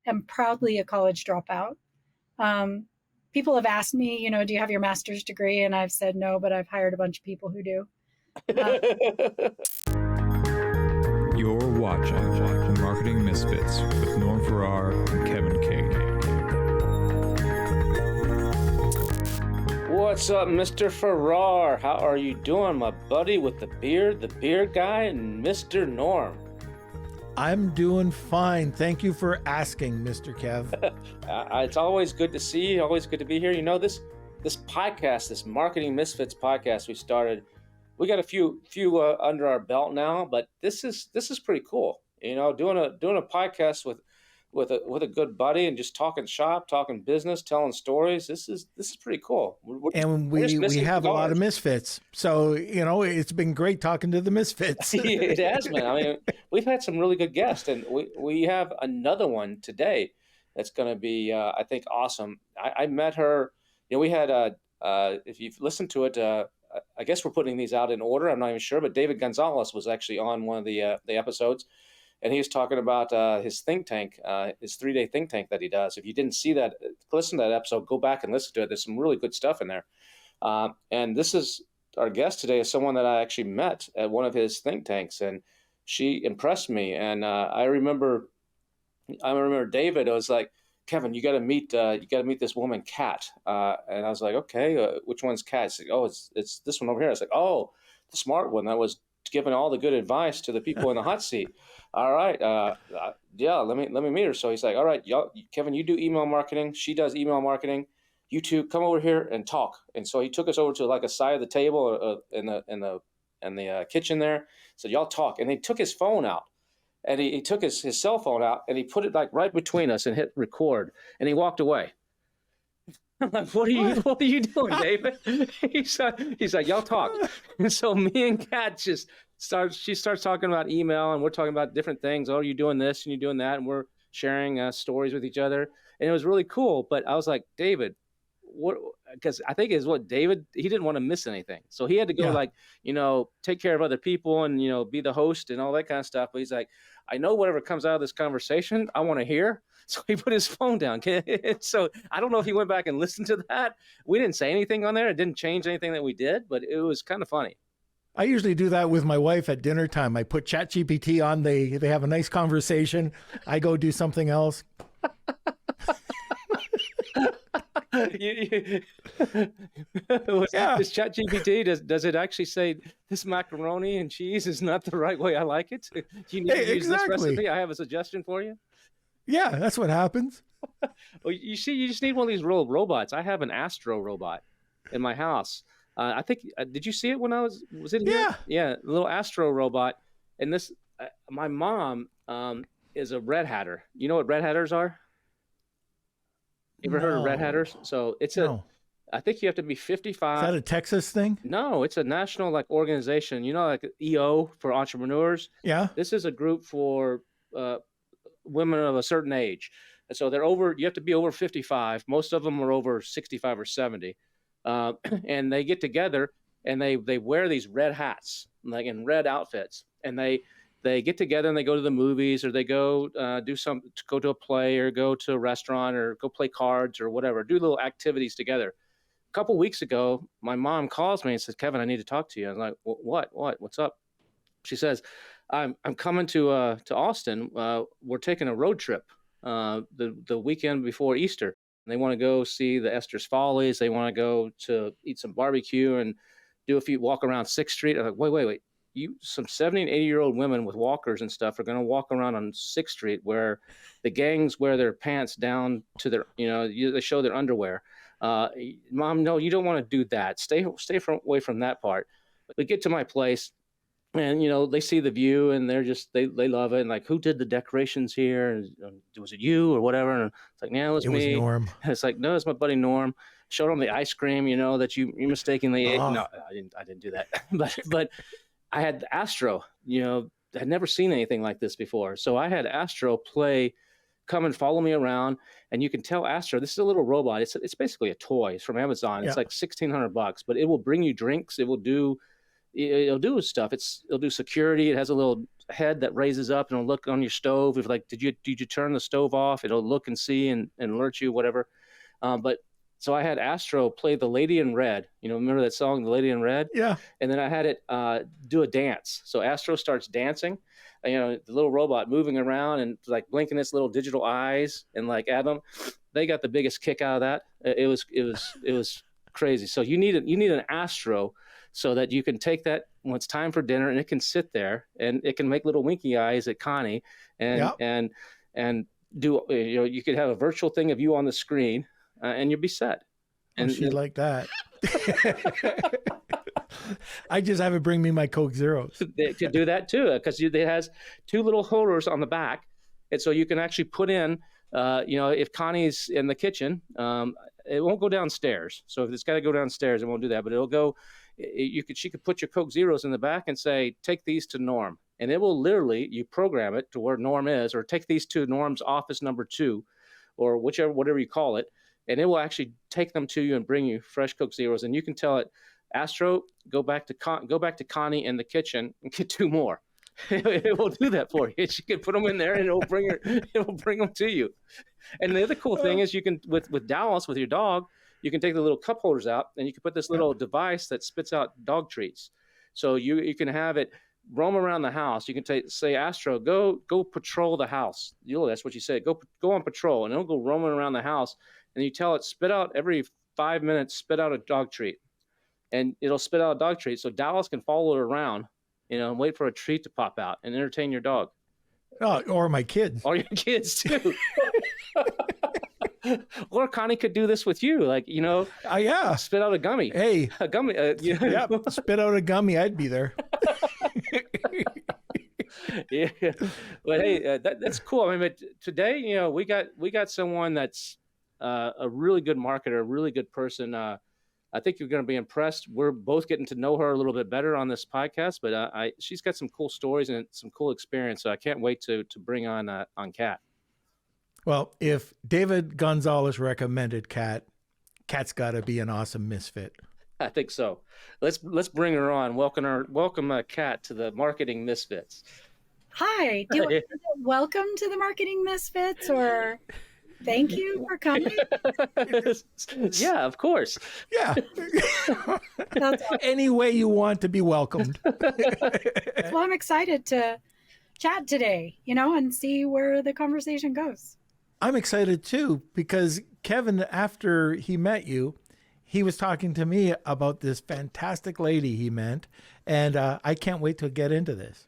am proudly a college dropout. People have asked me, do you have your master's degree? And I've said no, but I've hired a bunch of people who do. You're watching the Marketing Misfits with Norm Farrar and Kevin King. What's up, Mr. Farrar? How are you doing, my buddy with the beard guy, and Mr. Norm? I'm doing fine. Thank you for asking, Mr. Kev. It's always good to see you. Always good to be here. This podcast, this Marketing Misfits podcast we started, we got a few under our belt now, but this is pretty cool. Doing a podcast with a good buddy and just talking shop, talking business, telling stories. This is pretty cool. And we have a lot of misfits. So, it's been great talking to the misfits. It has been. I mean, we've had some really good guests, and we have another one today that's going to be, I think, awesome. I met her. We had, if you've listened to it, I guess we're putting these out in order. I'm not even sure, but David Gonzalez was actually on one of the episodes. And he was talking about his think tank, his 3-day think tank that he does. If you didn't see that, listen to that episode, go back and listen to it. There's some really good stuff in there. And this is our guest today is someone that I actually met at one of his think tanks, and she impressed me. And I remember David. I was like, Kevin, you got to meet this woman, Kat. And I was like, okay, which one's Kat? She's like, oh, it's this one over here. I was like, oh, the smart one that was giving all the good advice to the people in the hot seat. All right. Yeah, let me meet her. So he's like, all right, Kevin, you do email marketing. She does email marketing. You two come over here and talk. And so he took us over to like a side of the table in the kitchen there. Said, y'all talk. And he took his phone out, and he took his cell phone out, and he put it like right between us and hit record, and he walked away. I'm like, what are you doing, David? He's like, y'all talk. And so me and Kat she starts talking about email, and we're talking about different things. Oh, you're doing this and you're doing that. And we're sharing stories with each other. And it was really cool. But I was like, David, what? Because I think is what David, he didn't want to miss anything. So he had to go take care of other people and, be the host and all that kind of stuff. But he's like, I know whatever comes out of this conversation, I want to hear. So he put his phone down. So I don't know if he went back and listened to that. We didn't say anything on there. It didn't change anything that we did, but it was kind of funny. I usually do that with my wife at dinner time. I put ChatGPT on. They have a nice conversation. I go do something else. Is ChatGPT, does it actually say this macaroni and cheese is not the right way I like it? Do you need to use this recipe? I have a suggestion for you. Yeah, that's what happens. Well, you see, you just need one of these little robots. I have an Astro robot in my house. I think, did you see it when I was it here? Yeah. Yeah, a little Astro robot. And this, my mom is a red hatter. You know what red hatters are? You ever heard of red hatters? So it's I think you have to be 55. Is that a Texas thing? No, it's a national organization. Like EO for entrepreneurs. Yeah. This is a group for women of a certain age. And so you have to be over 55. Most of them are over 65 or 70. And they get together and they wear these red hats, like in red outfits. And they get together and they go to the movies, or they go go to a play, or go to a restaurant, or go play cards or whatever, do little activities together. A couple weeks ago, my mom calls me and says, Kevin, I need to talk to you. I'm like, what's up? She says, I'm coming to Austin. We're taking a road trip the weekend before Easter. And they want to go see the Esther's Follies. They want to go to eat some barbecue and do a few walk around 6th Street. I'm like, wait. Some 70 and 80-year-old women with walkers and stuff are going to walk around on 6th Street where the gangs wear their pants down to their, they show their underwear. Mom, no, you don't want to do that. Stay away from that part. We get to my place, and, they see the view, and they're just, they love it. And like, who did the decorations here? And, was it you or whatever? And it's like, no, it was Norm. And it's like, no, it's my buddy Norm. Showed him the ice cream, that you mistakenly ate. No, I didn't do that. but I had the Astro, had never seen anything like this before. So I had Astro come and follow me around, and you can tell Astro, this is a little robot. It's basically a toy. It's from Amazon. Yeah. It's like $1,600, but it will bring you drinks. It'll do stuff. It'll do security. It has a little head that raises up and it'll look on your stove. If like, did you turn the stove off? It'll look and see and alert you, whatever. But so I had Astro play The Lady in Red. Remember that song, The Lady in Red? Yeah. And then I had it do a dance. So Astro starts dancing, the little robot moving around and like blinking its little digital eyes, and like Adam, they got the biggest kick out of that. It was crazy. So you need an Astro so that you can take that when it's time for dinner, and it can sit there and it can make little winky eyes at Connie and do, you could have a virtual thing of you on the screen, and you'll be set. And she'd like that. I just have it bring me my Coke Zeros. They could do that too, because it has two little holders on the back. And so you can actually put in, if Connie's in the kitchen, it won't go downstairs. So if it's got to go downstairs, it won't do that. But it'll go, she could put your Coke Zeros in the back and say, take these to Norm. And it will literally, you program it to where Norm is, or take these to Norm's office number 2, or whatever you call it. And it will actually take them to you and bring you fresh Coke Zeros. And you can tell it, Astro, go back to Connie in the kitchen and get 2 more. It will do that for you. She can put them in there, and it will bring them to you. And the other cool thing is, you can with Dallas, with your dog, you can take the little cup holders out, and you can put this little device that spits out dog treats. So you can have it roam around the house. You can say, Astro, go patrol the house. That's what you say. Go on patrol, and it'll go roaming around the house. And you tell it, spit out every 5 minutes, spit out a dog treat. And it'll spit out a dog treat. So Dallas can follow it around, and wait for a treat to pop out and entertain your dog. Oh, or my kids. Or your kids too. Or Connie could do this with you. Like, yeah. Spit out a gummy. Hey. A gummy. Yeah, spit out a gummy. I'd be there. Yeah. But hey, that's cool. I mean, but today, we got someone that's a really good marketer, a really good person. I think you're going to be impressed. We're both getting to know her a little bit better on this podcast, but she's got some cool stories and some cool experience. So I can't wait to bring on Kat. Well, if David Gonzalez recommended Kat's got to be an awesome misfit. I think so. Let's bring her on. Welcome Kat to the Marketing Misfits. Hi. Welcome to the Marketing Misfits, or thank you for coming. Yeah, of course. Yeah. That's awesome. Any way you want to be welcomed. Well, I'm excited to chat today, and see where the conversation goes. I'm excited too, because Kevin, after he met you, he was talking to me about this fantastic lady he met, and I can't wait to get into this.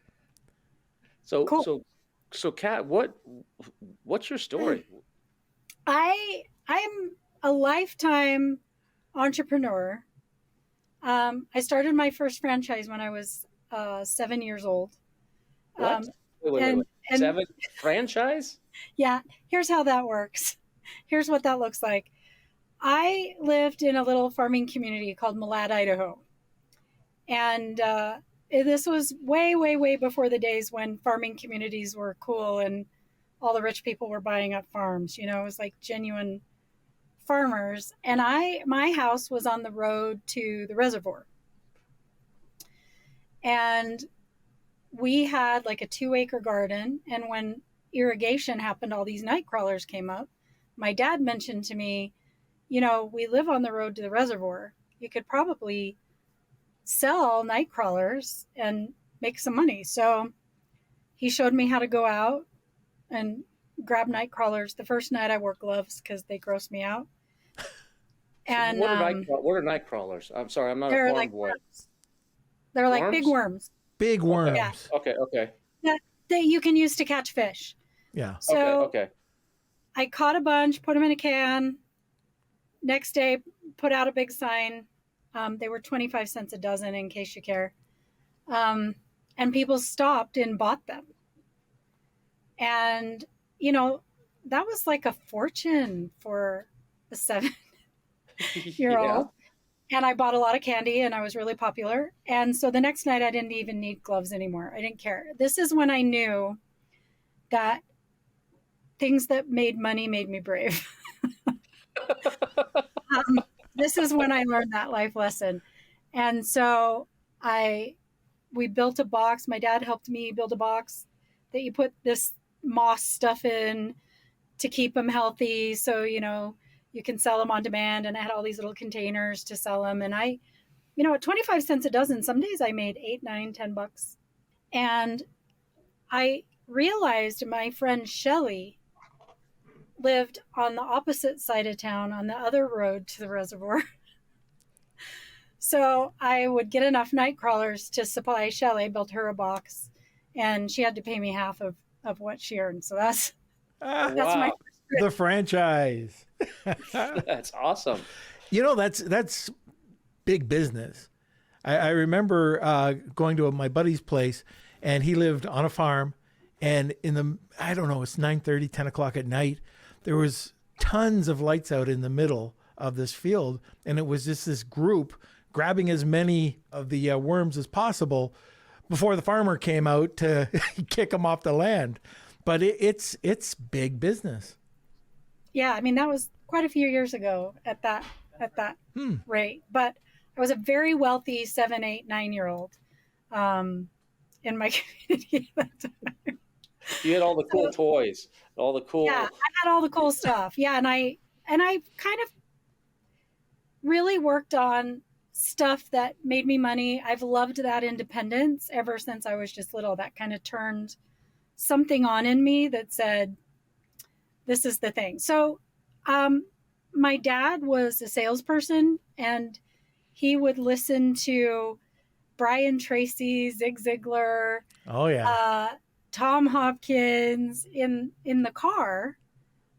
So, cool. So Kat, what's your story? I'm a lifetime entrepreneur. I started my first franchise when I was 7 years old. What? Wait. 7 franchise? Yeah. Here's how that works. Here's what that looks like. I lived in a little farming community called Malad, Idaho. And this was way, way, way before the days when farming communities were cool and all the rich people were buying up farms. It was like genuine farmers. And my house was on the road to the reservoir. And we had like a 2-acre garden. And when irrigation happened, all these night crawlers came up. My dad mentioned to me, we live on the road to the reservoir. You could probably sell night crawlers and make some money. So he showed me how to go out and grab night crawlers. The first night I wore gloves because they grossed me out. And what are night crawlers? I'm sorry, I'm not a farm boy. They're like big worms. Big worms. Yeah. Okay. That you can use to catch fish. Yeah. So okay. I caught a bunch, put them in a can. Next day, put out a big sign. They were 25 cents a dozen, in case you care. And people stopped and bought them. And, that was like a fortune for a 7-year-old. Yeah. And I bought a lot of candy, and I was really popular. And so the next night I didn't even need gloves anymore. I didn't care. This is when I knew that things that made money made me brave. This is when I learned that life lesson. And so I we built a box. My dad helped me build a box that you put this moss stuff in to keep them healthy. So, you can sell them on demand. And I had all these little containers to sell them. And at 25 cents a dozen, some days I made 8, 9, $10. And I realized my friend Shelly lived on the opposite side of town on the other road to the reservoir. So I would get enough night crawlers to supply Shelly, built her a box, and she had to pay me half of what she earned. So that's Ah, that's my Wow, the franchise. that's awesome. That's big business. I remember going to my buddy's place, and he lived on a farm, and I don't know, it's 9:30, 10 o'clock at night. There was tons of lights out in the middle of this field, and it was just this group grabbing as many of the worms as possible before the farmer came out to kick them off the land. But it's big business. Yeah, I mean that was quite a few years ago at that rate. But I was a very wealthy 7, 8, 9-year-old in my community at that time. You had all the cool toys, all the cool. Yeah, I had all the cool stuff. Yeah, and I kind of really worked on stuff that made me money. I've loved that independence ever since I was just little. That kind of turned something on in me that said, this is the thing. So my dad was a salesperson, and he would listen to Brian Tracy, Zig Ziglar, Oh yeah. Tom Hopkins in the car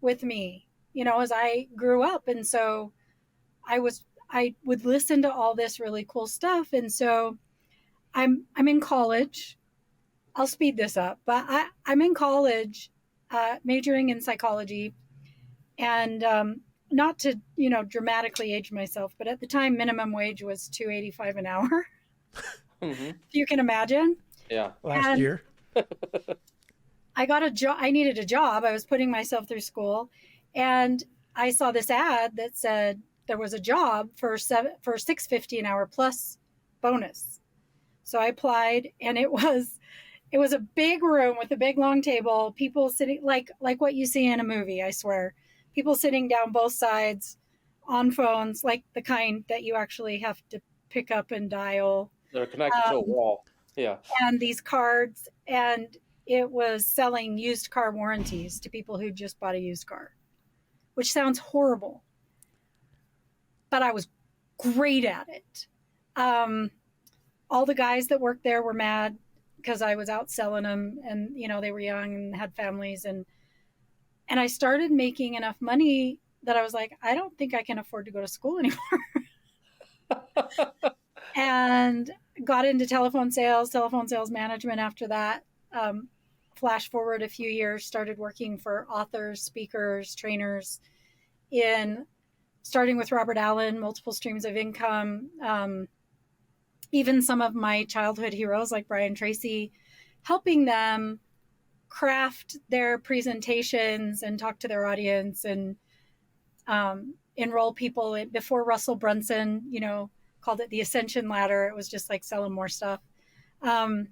with me, as I grew up. And so I would listen to all this really cool stuff. And so I'm in college. I'll speed this up, but I'm in college, majoring in psychology, and not to dramatically age myself, but at the time minimum wage was $2.85 an hour. Mm-hmm. You can imagine. Yeah. Last year. I got a job. I needed a job. I was putting myself through school, and I saw this ad that said there was a job for $6.50 an hour plus bonus. So I applied, and it was a big room with a big long table, people sitting like what you see in a movie, I swear. People sitting down both sides on phones, like the kind that you actually have to pick up and dial. They're connected to a wall. Yeah. And these cards, and it was selling used car warranties to people who just bought a used car, which sounds horrible, but I was great at it. All the guys that worked there were mad because I was out selling them, and they were young and had families, and I started making enough money that I was like, I don't think I can afford to go to school anymore. And got into telephone sales management after that. Flash forward a few years, started working for authors, speakers, trainers, starting with Robert Allen, multiple streams of income. Even some of my childhood heroes like Brian Tracy, helping them craft their presentations and talk to their audience, and enroll people before Russell Brunson, called it the Ascension Ladder. It was just like selling more stuff, and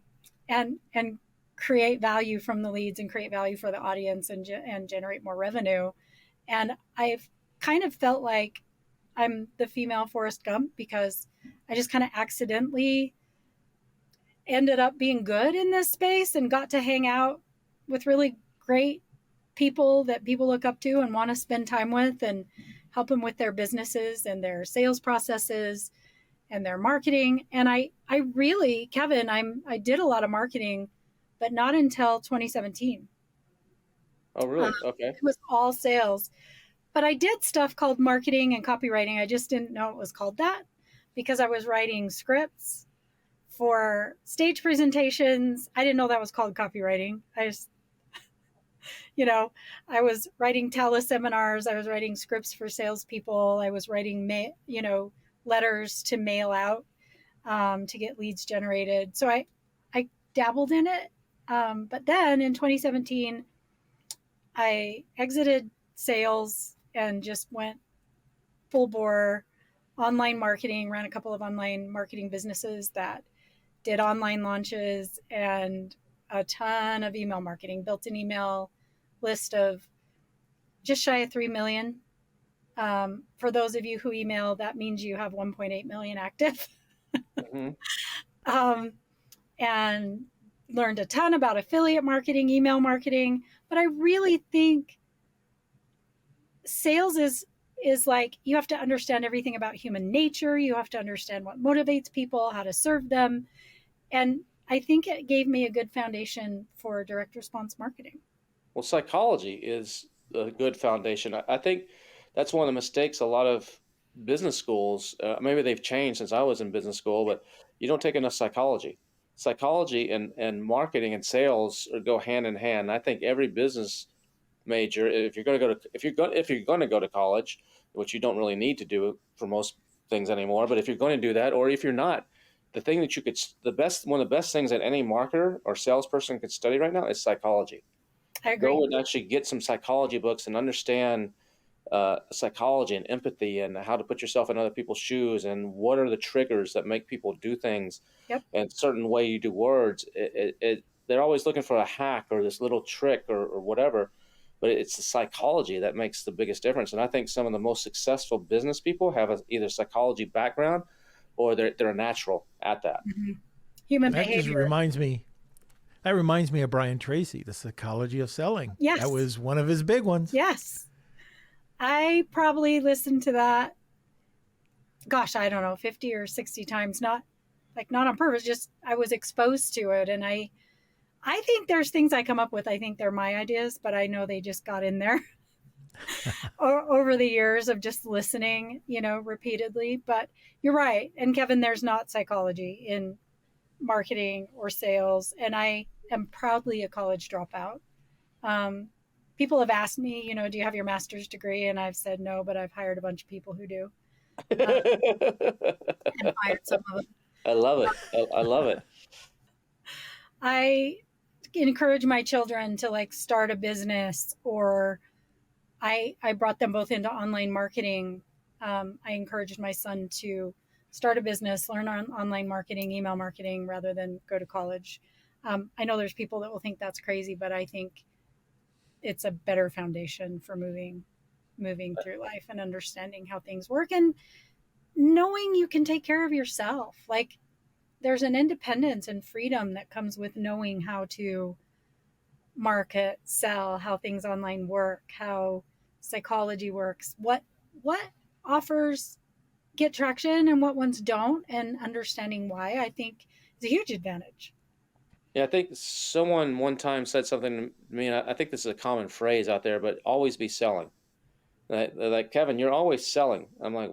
create value from the leads and create value for the audience, and generate more revenue. And I've kind of felt like I'm the female Forrest Gump, because I just kind of accidentally ended up being good in this space and got to hang out with really great people that people look up to and want to spend time with, and help them with their businesses and their sales processes and their marketing. And I really, Kevin, I did a lot of marketing, but not until 2017. Oh, really? Okay. It was all sales. But I did stuff called marketing and copywriting. I just didn't know it was called that, because I was writing scripts for stage presentations. I didn't know that was called copywriting. I just, I was writing teleseminars. I was writing scripts for salespeople. I was writing, letters to mail out to get leads generated. So I dabbled in it. But then in 2017, I exited sales and just went full bore online marketing, ran a couple of online marketing businesses that did online launches and a ton of email marketing, built an email list of just shy of 3 million. For those of you who email, that means you have 1.8 million active. Mm-hmm. And learned a ton about affiliate marketing, email marketing. But I really think sales is like you have to understand everything about human nature. You have to understand what motivates people, how to serve them. And I think it gave me a good foundation for direct response marketing. Well, psychology is a good foundation. I think that's one of the mistakes a lot of business schools, maybe they've changed since I was in business school, but you don't take enough psychology. Psychology and marketing and sales go hand in hand. I think every business major, if you're going to go to if you're going to go to college, which you don't really need to do for most things anymore, but if you're going to do that, or if you're not, the thing that you could the best one of the best things that any marketer or salesperson could study right now is psychology. I agree. Go and actually get some psychology books and understand psychology and empathy and how to put yourself in other people's shoes and what are the triggers that make people do things. Yep. And certain way you do words. They're always looking for a hack or this little trick or whatever, but it's the psychology that makes the biggest difference. And I think some of the most successful business people have either psychology background or they're natural at that. Mm-hmm. Human that behavior. Just reminds me. That reminds me of Brian Tracy, The Psychology of Selling. Yes. That was one of his big ones. Yes. I probably listened to that, gosh, I don't know, 50 or 60 times, not on purpose, just I was exposed to it. And I think there's things I come up with. I think they're my ideas, but I know they just got in there over the years of just listening, repeatedly. But you're right. And Kevin, there's not psychology in marketing or sales. And I am proudly a college dropout. People have asked me, do you have your master's degree? And I've said no, but I've hired a bunch of people who do. And fired some of them. I love it. I love it. I encourage my children to start a business, or I brought them both into online marketing. I encouraged my son to start a business, learn online marketing, email marketing, rather than go to college. I know there's people that will think that's crazy, but I think it's a better foundation for moving through life and understanding how things work and knowing you can take care of yourself. There's an independence and freedom that comes with knowing how to market, sell, how things online work, how psychology works, what offers get traction and what ones don't, and understanding why, I think is a huge advantage. Yeah, I think someone one time said something to me, and I think this is a common phrase out there, but always be selling. Like, Kevin, you're always selling. I'm like,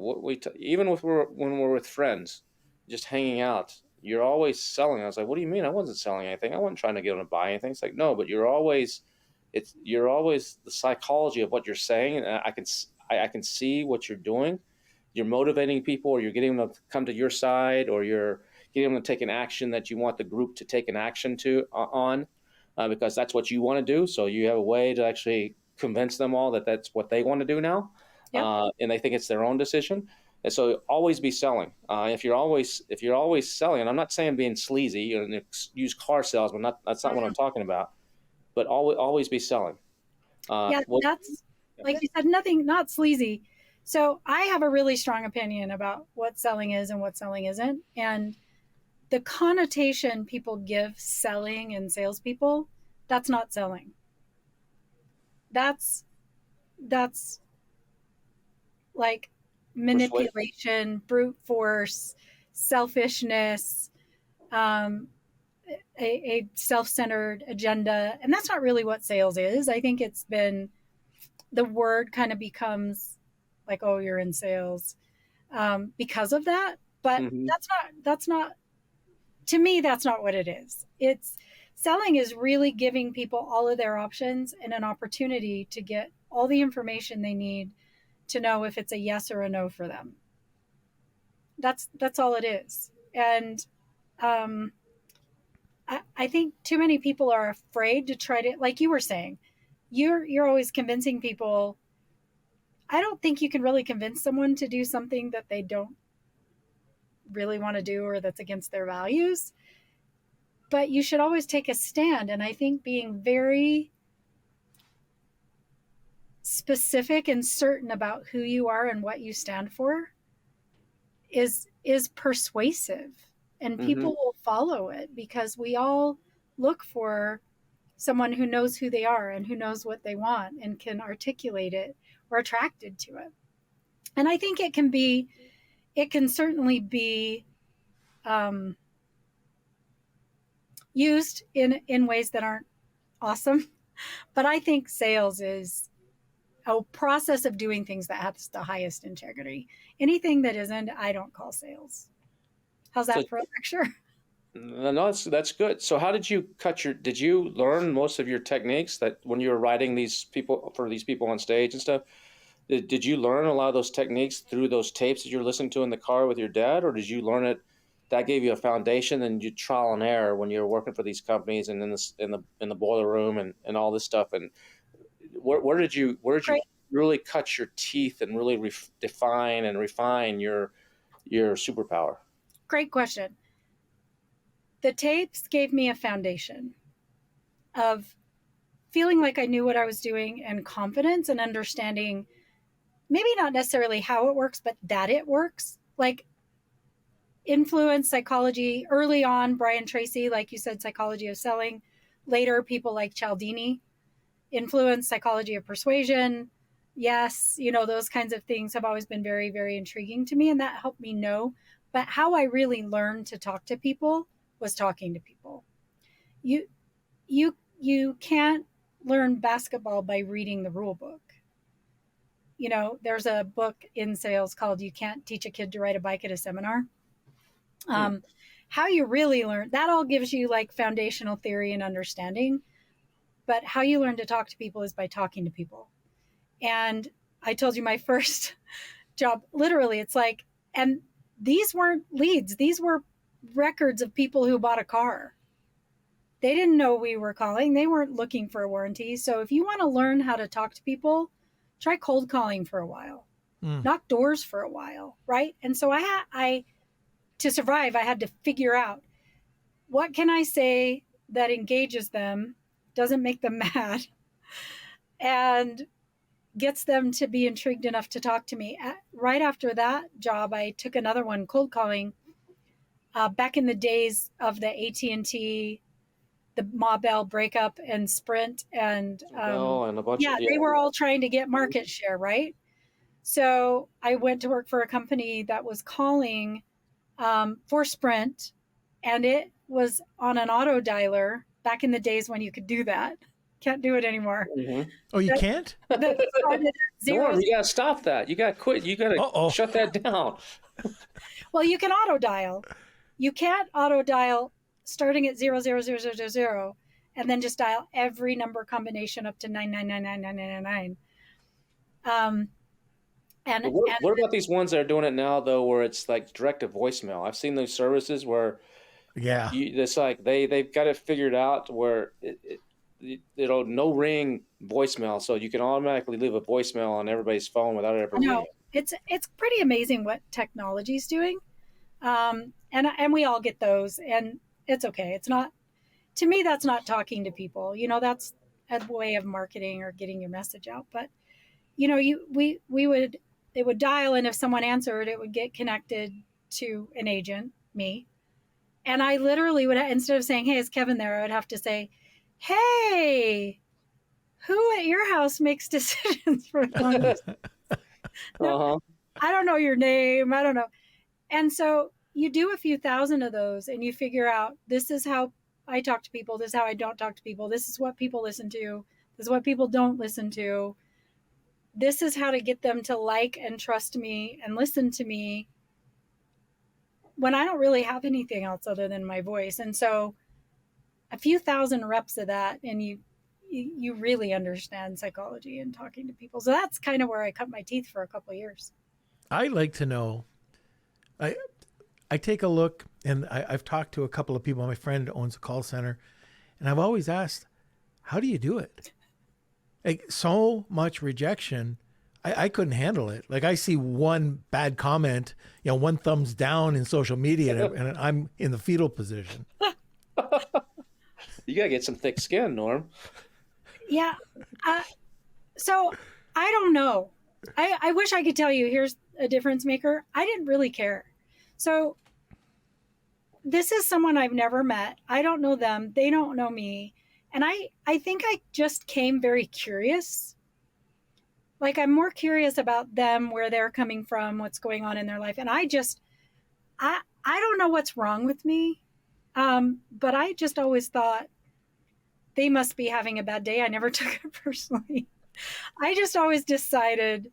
even when we're with friends, just hanging out, you're always selling. I was like, what do you mean? I wasn't selling anything. I wasn't trying to get them to buy anything. It's like, no, but you're always the psychology of what you're saying, and I can see what you're doing. You're motivating people, or you're getting them to come to your side, or you're getting them to take an action that you want the group to take an action on, because that's what you want to do. So you have a way to actually convince them all that that's what they want to do now. Yep. And they think it's their own decision. And so always be selling. If you're always selling, and I'm not saying being sleazy or use car salesman, that's not what I'm talking about, but always be selling. That's like you said, not sleazy. So I have a really strong opinion about what selling is and what selling isn't. And the connotation people give selling and salespeople, that's not selling. That's like manipulation, brute force, selfishness, a self-centered agenda. And that's not really what sales is. I think the word kind of becomes like, oh, you're in sales, because of that. But that's not, to me, that's not what it is. Selling is really giving people all of their options and an opportunity to get all the information they need to know if it's a yes or a no for them. That's all it is. And I think too many people are afraid to try to, like you were saying, you're always convincing people. I don't think you can really convince someone to do something that they don't really want to do or that's against their values. but you should always take a stand. And I think being very specific and certain about who you are and what you stand for is persuasive, and Mm-hmm. people will follow it, because we all look for someone who knows who they are and who knows what they want and can articulate it, or attracted to it. And I think it can certainly be used in ways that aren't awesome. But I think sales is a process of doing things that has the highest integrity. Anything that isn't, I don't call sales. How's So that for a lecture? no, that's good. So how did you did you learn most of your techniques that when you were writing these people on stage and stuff? Did you learn a lot of those techniques through those tapes that you're listening to in the car with your dad, or did you learn it that gave you a foundation and you trial and error when you're working for these companies and in the boiler room and all this stuff? And where did you Great, really cut your teeth and really define and refine your superpower? great question. The tapes gave me a foundation of feeling like I knew what I was doing, and confidence and understanding, maybe not necessarily how it works, but that it works. Like influence psychology early on, Brian Tracy, like you said, psychology of selling. Later, people like Cialdini, influence psychology of persuasion. Yes, those kinds of things have always been very, very intriguing to me, and that helped me know. But how I really learned to talk to people was talking to people. You can't learn basketball by reading the rule book. There's a book in sales called "You Can't Teach a Kid to Ride a Bike at a Seminar." How you really learn that all gives you like foundational theory and understanding, but how you learn to talk to people is by talking to people. And I told you my first job, literally, it's like, and these weren't leads, these were records of people who bought a car. They didn't know we were calling. They weren't looking for a warranty. So if you want to learn how to talk to people, try cold calling for a while, knock doors for a while, right? And so to survive, I had to figure out, what can I say that engages them, doesn't make them mad, and gets them to be intrigued enough to talk to me. Right after that job, I took another one, cold calling, back in the days of the AT&T, the Ma Bell breakup and Sprint, and And a bunch of they were all trying to get market share, right? So I went to work for a company that was calling for Sprint, and it was on an auto dialer back in the days when you could do that. Can't do it anymore. Mm-hmm. Oh, you can't? Zero. You gotta stop that. You gotta quit. You gotta shut that down. Well, you can auto dial. You can't auto dial starting at 00000 and then just dial every number combination up to 9999999. And what about these ones that are doing it now though, where it's like direct to voicemail? I've seen those services where it's like they've got it figured out where it'll no ring voicemail, so you can automatically leave a voicemail on everybody's phone without it ever ringing. It's pretty amazing what technology is doing, and we all get those, and it's okay. It's not, to me, that's not talking to people. That's a way of marketing or getting your message out. But it would dial, and if someone answered, it would get connected to an agent, me, and I literally would, instead of saying, "Hey, is Kevin there?" I would have to say, "Hey, who at your house makes decisions for long?" No, I don't know your name. I don't know. And so you do a few thousand of those, and you figure out, this is how I talk to people. This is how I don't talk to people. This is what people listen to. This is what people don't listen to. This is how to get them to like and trust me and listen to me when I don't really have anything else other than my voice. And so a few thousand reps of that, and you really understand psychology and talking to people. So that's kind of where I cut my teeth for a couple of years. I like to know, I take a look, and I've talked to a couple of people. My friend owns a call center, and I've always asked, how do you do it? Like, so much rejection, I couldn't handle it. Like, I see one bad comment, one thumbs down in social media, and I'm in the fetal position. You gotta get some thick skin, Norm. Yeah. So I don't know. I wish I could tell you here's a difference maker. I didn't really care. So this is someone I've never met. I don't know them. They don't know me. And I think I just came very curious. Like I'm more curious about them, where they're coming from, what's going on in their life. And I don't know what's wrong with me. But I just always thought they must be having a bad day. I never took it personally. I just always decided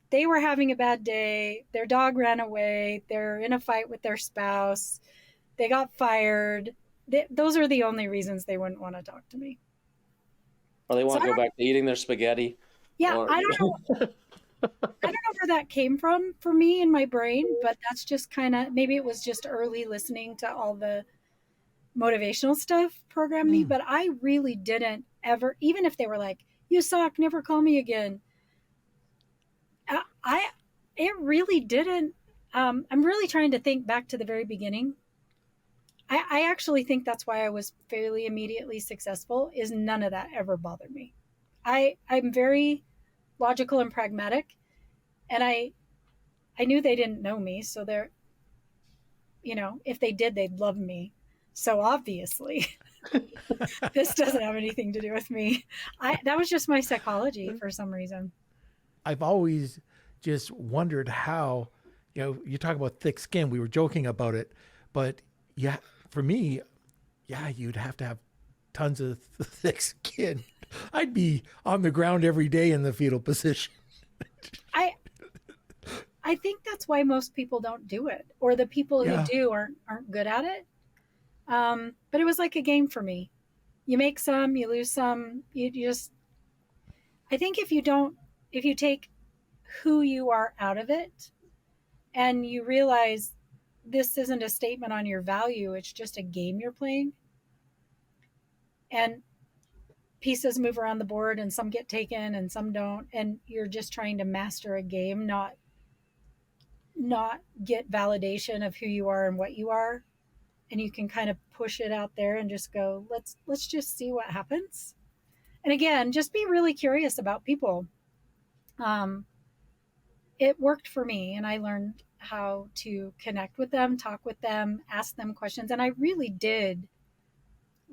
they were having a bad day. Their dog ran away. They're in a fight with their spouse. They got fired. Those are the only reasons they wouldn't want to talk to me. Or they So want to go back to eating their spaghetti. Yeah, Or, I don't know. I don't know where that came from for me in my brain, but that's just kind of, maybe it was just early listening to all the motivational stuff programmed me, but I really didn't ever, even if they were like, you suck, never call me again. It really didn't. I'm really trying to think back to the very beginning. I actually think that's why I was fairly immediately successful, is none of that ever bothered me. I'm very logical and pragmatic, and I knew they didn't know me, so they're, if they did, they'd love me. So obviously, this doesn't have anything to do with me. That was just my psychology for some reason. I've always just wondered how, you talk about thick skin. We were joking about it, but yeah, for me, yeah, you'd have to have tons of thick skin. I'd be on the ground every day in the fetal position. I think that's why most people don't do it, or the people who do aren't good at it. But it was like a game for me. You make some, you lose some. You just, I think if you take who you are out of it, and you realize this isn't a statement on your value, it's just a game you're playing, and pieces move around the board and some get taken and some don't, and you're just trying to master a game, not get validation of who you are and what you are, and you can kind of push it out there and just go, let's just see what happens. And again, just be really curious about people. It worked for me, and I learned how to connect with them, talk with them, ask them questions, and I really did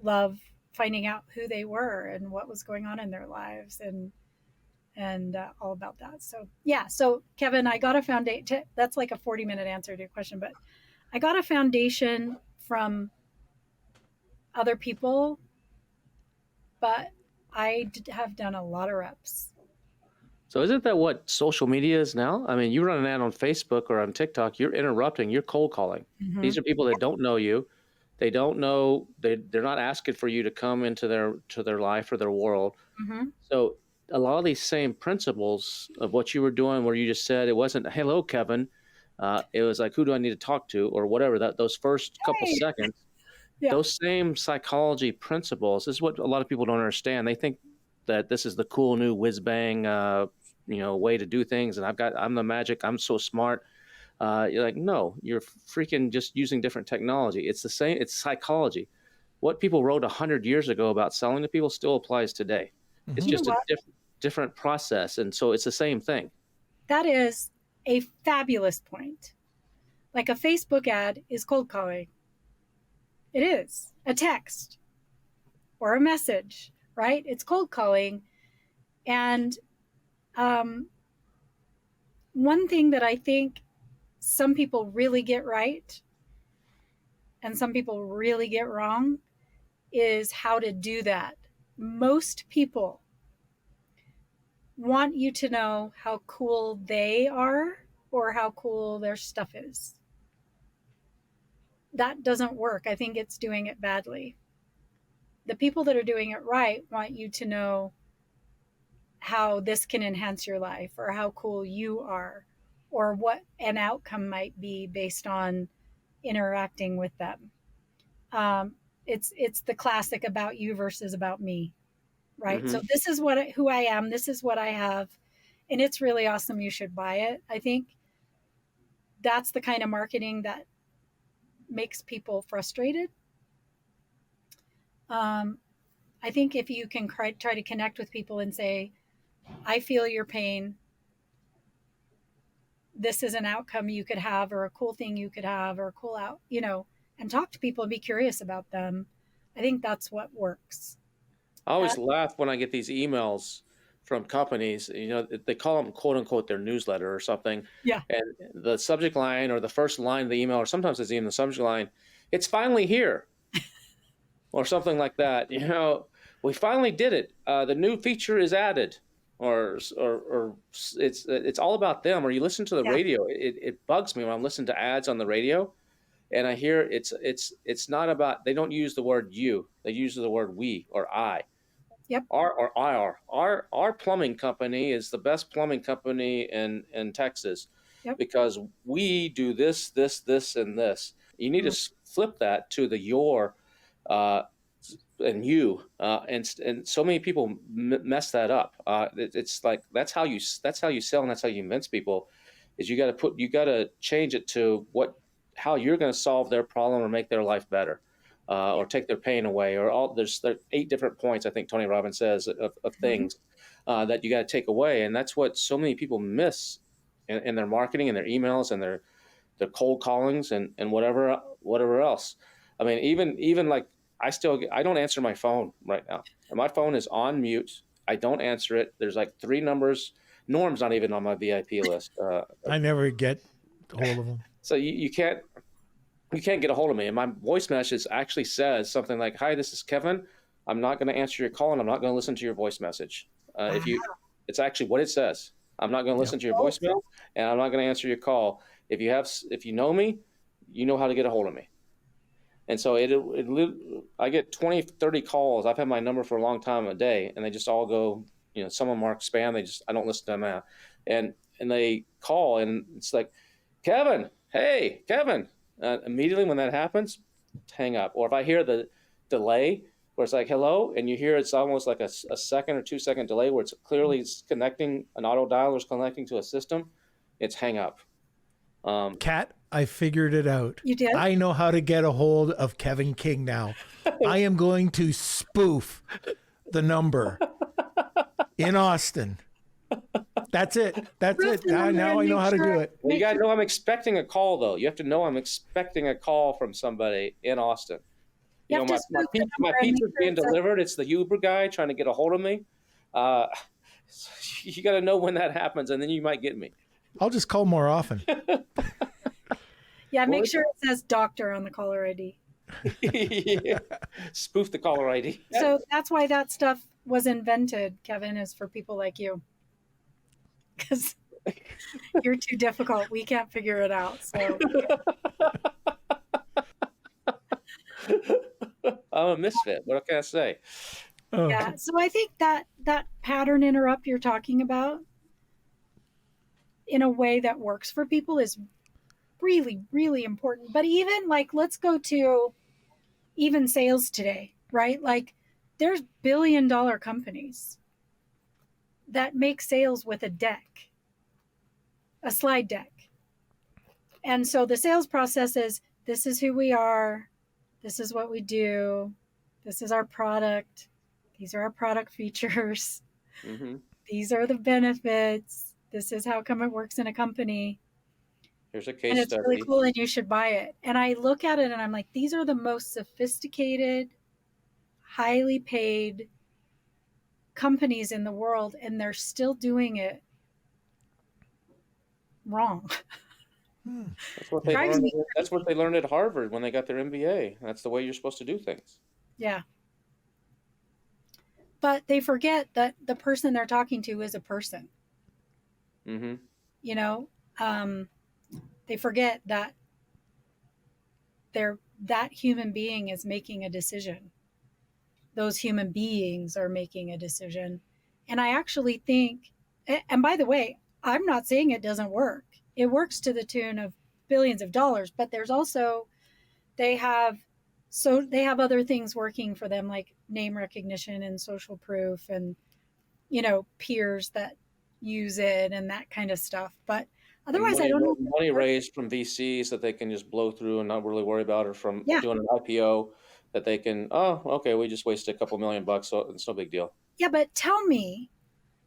love finding out who they were and what was going on in their lives, and all about that. So yeah, so Kevin, I got a foundation. That's like a 40-minute answer to your question, but I got a foundation from other people, but I have done a lot of reps. So isn't that what social media is now? I mean, you run an ad on Facebook or on TikTok, you're interrupting, you're cold calling. Mm-hmm. These are people that don't know you. They don't know, they're not asking for you to come into their life or their world. Mm-hmm. So a lot of these same principles of what you were doing, where you just said, it wasn't, hello, Kevin. It was like, who do I need to talk to? Or whatever, those first couple seconds, those same psychology principles, this is what a lot of people don't understand. They think that this is the cool new whiz bang, way to do things. And I'm the magic. I'm so smart. You're like, no, you're freaking just using different technology. It's the same. It's psychology. What people wrote 100 years ago about selling to people still applies today. Mm-hmm. It's just a different process. And so it's the same thing. That is a fabulous point. Like a Facebook ad is cold calling. It is a text or a message, right? It's cold calling. And one thing that I think some people really get right and some people really get wrong is how to do that. Most people want you to know how cool they are or how cool their stuff is. That doesn't work. I think it's doing it badly. The people that are doing it right want you to know how this can enhance your life, or how cool you are, or what an outcome might be based on interacting with them. It's the classic about you versus about me, right? Mm-hmm. So this is who I am. This is what I have, and it's really awesome. You should buy it. I think that's the kind of marketing that makes people frustrated. I think if you can try to connect with people and say, I feel your pain, this is an outcome you could have, or a cool thing you could have, or a cool out, and talk to people and be curious about them. I think that's what works. I always laugh when I get these emails from companies, they call them quote unquote their newsletter or something. Yeah. And the subject line or the first line of the email, or sometimes it's even the subject line, it's finally here or something like that. We finally did it. The new feature is added, or it's all about them. Or you listen to the radio. It bugs me when I'm listening to ads on the radio, and I hear it's not about. They don't use the word you. They use the word we or I. Yep. Our plumbing company is the best plumbing company in Texas. Yep. Because we do this, and this. You need to flip that to the your and you, and so many people mess that up. It's like that's how you sell, and that's how you convince people. Is you got to change it to how you're going to solve their problem or make their life better. Or take their pain away, or there's 8 different points, I think Tony Robbins says, of things that you got to take away. And that's what so many people miss in their marketing and their emails and their cold callings and whatever else. I mean, even like I don't answer my phone right now. My phone is on mute. I don't answer it. There's like 3 numbers. Norm's not even on my VIP list. I never get hold of them. So you can't get a hold of me. And my voice message actually says something like, "Hi, this is Kevin. I'm not going to answer your call, and I'm not going to listen to your voice message." It's actually what it says. I'm not going to listen to your voicemail, and I'm not going to answer your call. If you know me, you know how to get a hold of me. And so I get 20, 30 calls. I've had my number for a long time a day, and they just all go, some of them mark spam. I don't listen to them out. And they call, and it's like, "Kevin, hey, Kevin." Immediately when that happens, hang up. Or if I hear the delay where it's like, "Hello," and you hear it's almost like a 1 or 2 second delay where it's clearly connecting, an auto dialer is connecting to a system, it's hang up. Kat, I figured it out. You did? I know how to get a hold of Kevin King now. I am going to spoof the number in Austin. That's it. Now I know how to do it. Well, you got to know I'm expecting a call, though. You have to know I'm expecting a call from somebody in Austin. My pizza's being delivered. It's the Uber guy trying to get a hold of me. You got to know when that happens, and then you might get me. I'll just call more often. Yeah, make sure it says doctor on the caller ID. Yeah. Spoof the caller ID. So that's why that stuff was invented, Kevin, is for people like you. Because you're too difficult. We can't figure it out. So I'm a misfit. What can I say? Yeah. So I think that pattern interrupt you're talking about in a way that works for people is really, really important. But even let's go to even sales today, right? Like there's billion-dollar companies that make sales with a slide deck. And so the sales process is, this is who we are. This is what we do. This is our product. These are our product features. Mm-hmm. These are the benefits. This is how come it works in a company. Here's a case and it's study. Really cool, and you should buy it. And I look at it and I'm like, these are the most sophisticated, highly paid companies in the world, and they're still doing it wrong. That's what they learned at Harvard when they got their MBA. That's the way you're supposed to do things. Yeah. But they forget that the person they're talking to is a person. Mm-hmm. They forget that that human being is making a decision. Those human beings are making a decision. And I actually think, and by the way, I'm not saying it doesn't work. It works to the tune of billions of dollars, but there's also, they have other things working for them, like name recognition and social proof and, peers that use it and that kind of stuff. But otherwise, I don't know. Money raised from VCs that they can just blow through and not really worry about, or from doing an IPO. that they can, oh, okay, we just wasted a couple $1,000,000, so it's no big deal. Yeah, but tell me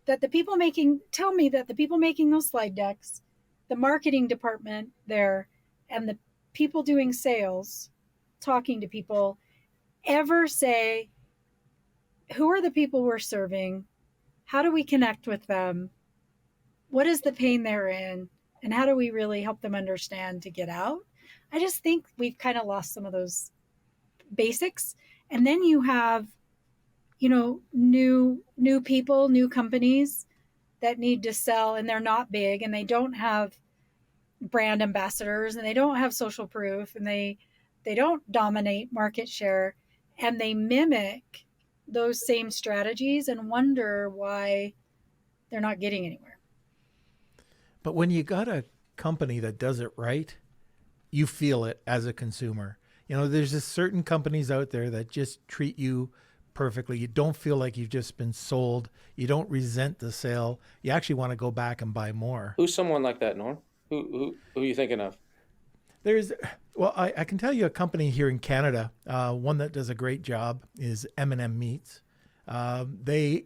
that the people making those slide decks, the marketing department there, and the people doing sales, talking to people, ever say, who are the people we're serving? How do we connect with them? What is the pain they're in? And how do we really help them understand to get out? I just think we've kind of lost some of those basics. And then you have, new people, new companies that need to sell, and they're not big, and they don't have brand ambassadors, and they don't have social proof, and they don't dominate market share, and they mimic those same strategies and wonder why they're not getting anywhere. But when you got a company that does it right, you feel it as a consumer. There's just certain companies out there that just treat you perfectly. You don't feel like you've just been sold. You don't resent the sale. You actually want to go back and buy more. Who's someone like that, Norm? Who are you thinking of? I can tell you a company here in Canada, one that does a great job is M&M Meats. They,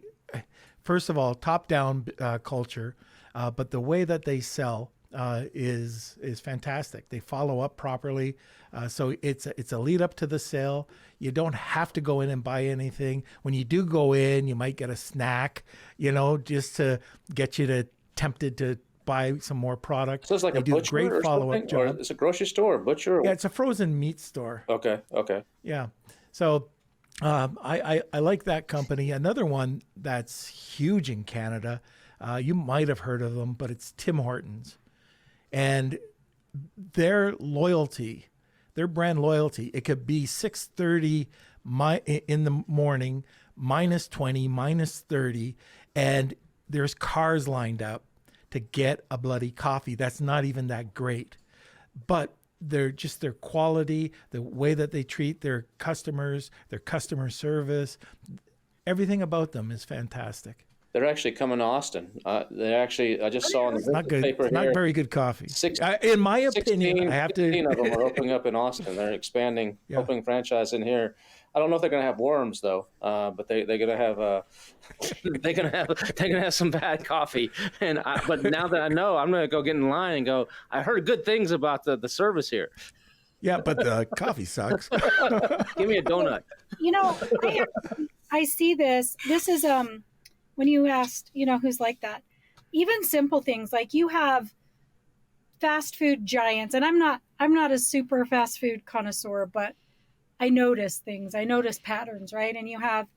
first of all, top-down culture, but the way that they sell is fantastic. They follow up properly, so it's a lead up to the sale. You don't have to go in and buy anything. When you do go in, you might get a snack, just to get you tempted to buy some more product. So it's like they a do butcher great or follow-up something? job. Or it's a grocery store, a butcher? Yeah, it's a frozen meat store. Okay. Yeah. So I like that company. Another one that's huge in Canada, you might have heard of them, but it's Tim Hortons. And their loyalty, their brand loyalty, it could be 6:30 in the morning, -20, -30, and there's cars lined up to get a bloody coffee that's not even that great. But their quality, the way that they treat their customers, their customer service, everything about them is fantastic. They're actually coming to Austin. I just saw in the Not good. paper It's here. not very good coffee. In my opinion, I have 16 to. of them are opening up in Austin. They're expanding, Yeah. opening franchise in here. I don't know if they're going to have worms though, but they're going to have they're going to have some bad coffee. But now that I know, I'm going to go get in line and go. I heard good things about the service here. Yeah, but the coffee sucks. Give me a donut. I see this. This is when you asked, who's like that. Even simple things like you have fast food giants, and I'm not a super fast food connoisseur, but I notice things. I notice patterns, right? And you have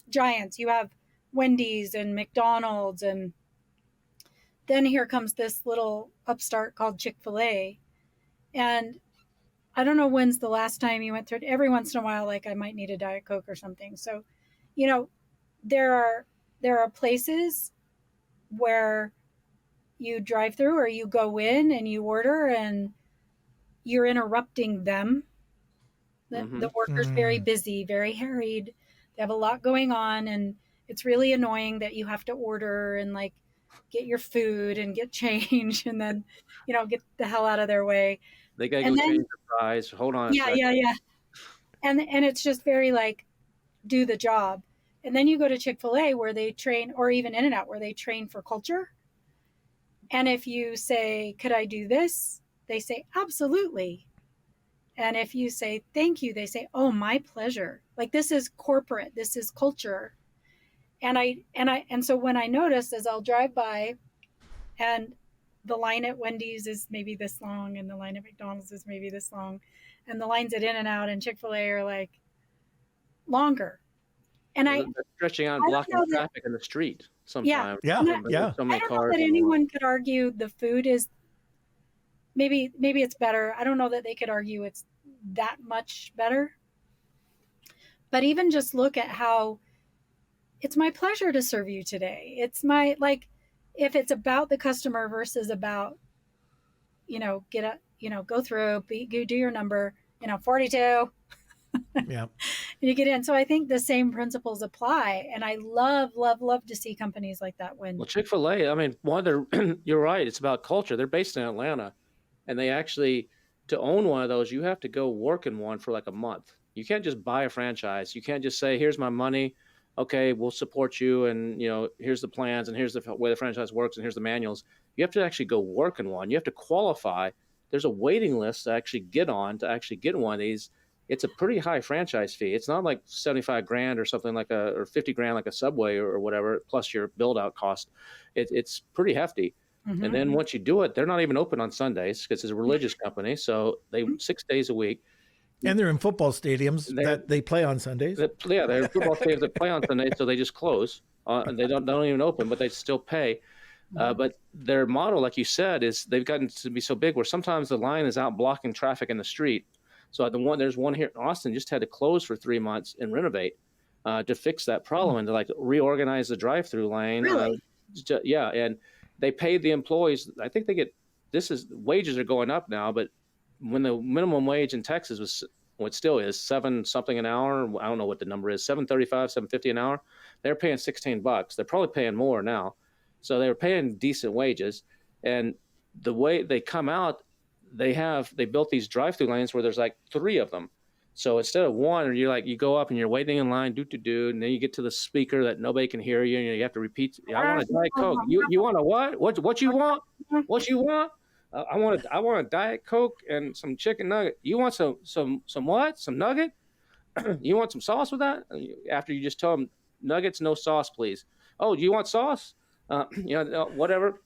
giants. You have Wendy's and McDonald's, and then here comes this little upstart called Chick-fil-A. And I don't know when's the last time you went through it. Every once in a while, like I might need a Diet Coke or something. So, there are places where you drive through or you go in and you order and you're interrupting them. The worker's very busy, very harried. They have a lot going on, and it's really annoying that you have to order and like get your food and get change and then, get the hell out of their way. They got to go change the fries. Hold on. Yeah. And it's just very like, do the job. And then you go to Chick-fil-A where they train, or even In-N-Out where they train for culture. And if you say, could I do this? They say, absolutely. And if you say, thank you, they say, oh, my pleasure. Like this is corporate, this is culture. And so when I notice as I'll drive by and the line at Wendy's is maybe this long and the line at McDonald's is maybe this long and the lines at In-N-Out and Chick-fil-A are like longer. And they're stretching out and blocking traffic in the street sometimes. Yeah. I don't know that anyone could argue the food is maybe it's better. I don't know that they could argue it's that much better. But even just look at how it's my pleasure to serve you today. It's my, like, if it's about the customer versus about, go through, do your number, 42. Yeah. And you get in. So I think the same principles apply. And I love to see companies like that win. Well, Chick-fil-A, I mean, you're right. It's about culture. They're based in Atlanta. And they actually, to own one of those, you have to go work in one for like a month. You can't just buy a franchise. You can't just say, here's my money. Okay, we'll support you. And, here's the plans and here's the way the franchise works and here's the manuals. You have to actually go work in one. You have to qualify. There's a waiting list to actually get on, to actually get one of these. It's a pretty high franchise fee. It's not like 75 grand or something or 50 grand like a Subway or whatever, plus your build out cost. It's pretty hefty. Mm-hmm. And then once you do it, they're not even open on Sundays because it's a religious company. So they 6 days a week. And they're in football stadiums that they play on Sundays. Yeah, they're football stadiums that play on Sundays, so they just close. And they don't even open, but they still pay. But their model, like you said, is they've gotten to be so big where sometimes the line is out blocking traffic in the street. So there's one here in Austin just had to close for 3 months and renovate to fix that problem and to like reorganize the drive-through lane. Really? Yeah, and they paid the employees. I think wages are going up now, but when the minimum wage in Texas was what still is $7 something an hour, I don't know what the number is, $7.35, $7.50 an hour. They're paying $16. They're probably paying more now. So they were paying decent wages, and the way they come out, they built these drive-through lanes where there's like 3 of them. So instead of one, you go up and you're waiting in line, and then you get to the speaker that nobody can hear you, and you have to repeat. I want a Diet Coke. You want a what? What you want? What you want? I want a Diet Coke and some chicken nugget. You want some what? Some nugget? You want some sauce with that? After you just tell them nuggets, no sauce, please. Oh, do you want sauce? Whatever.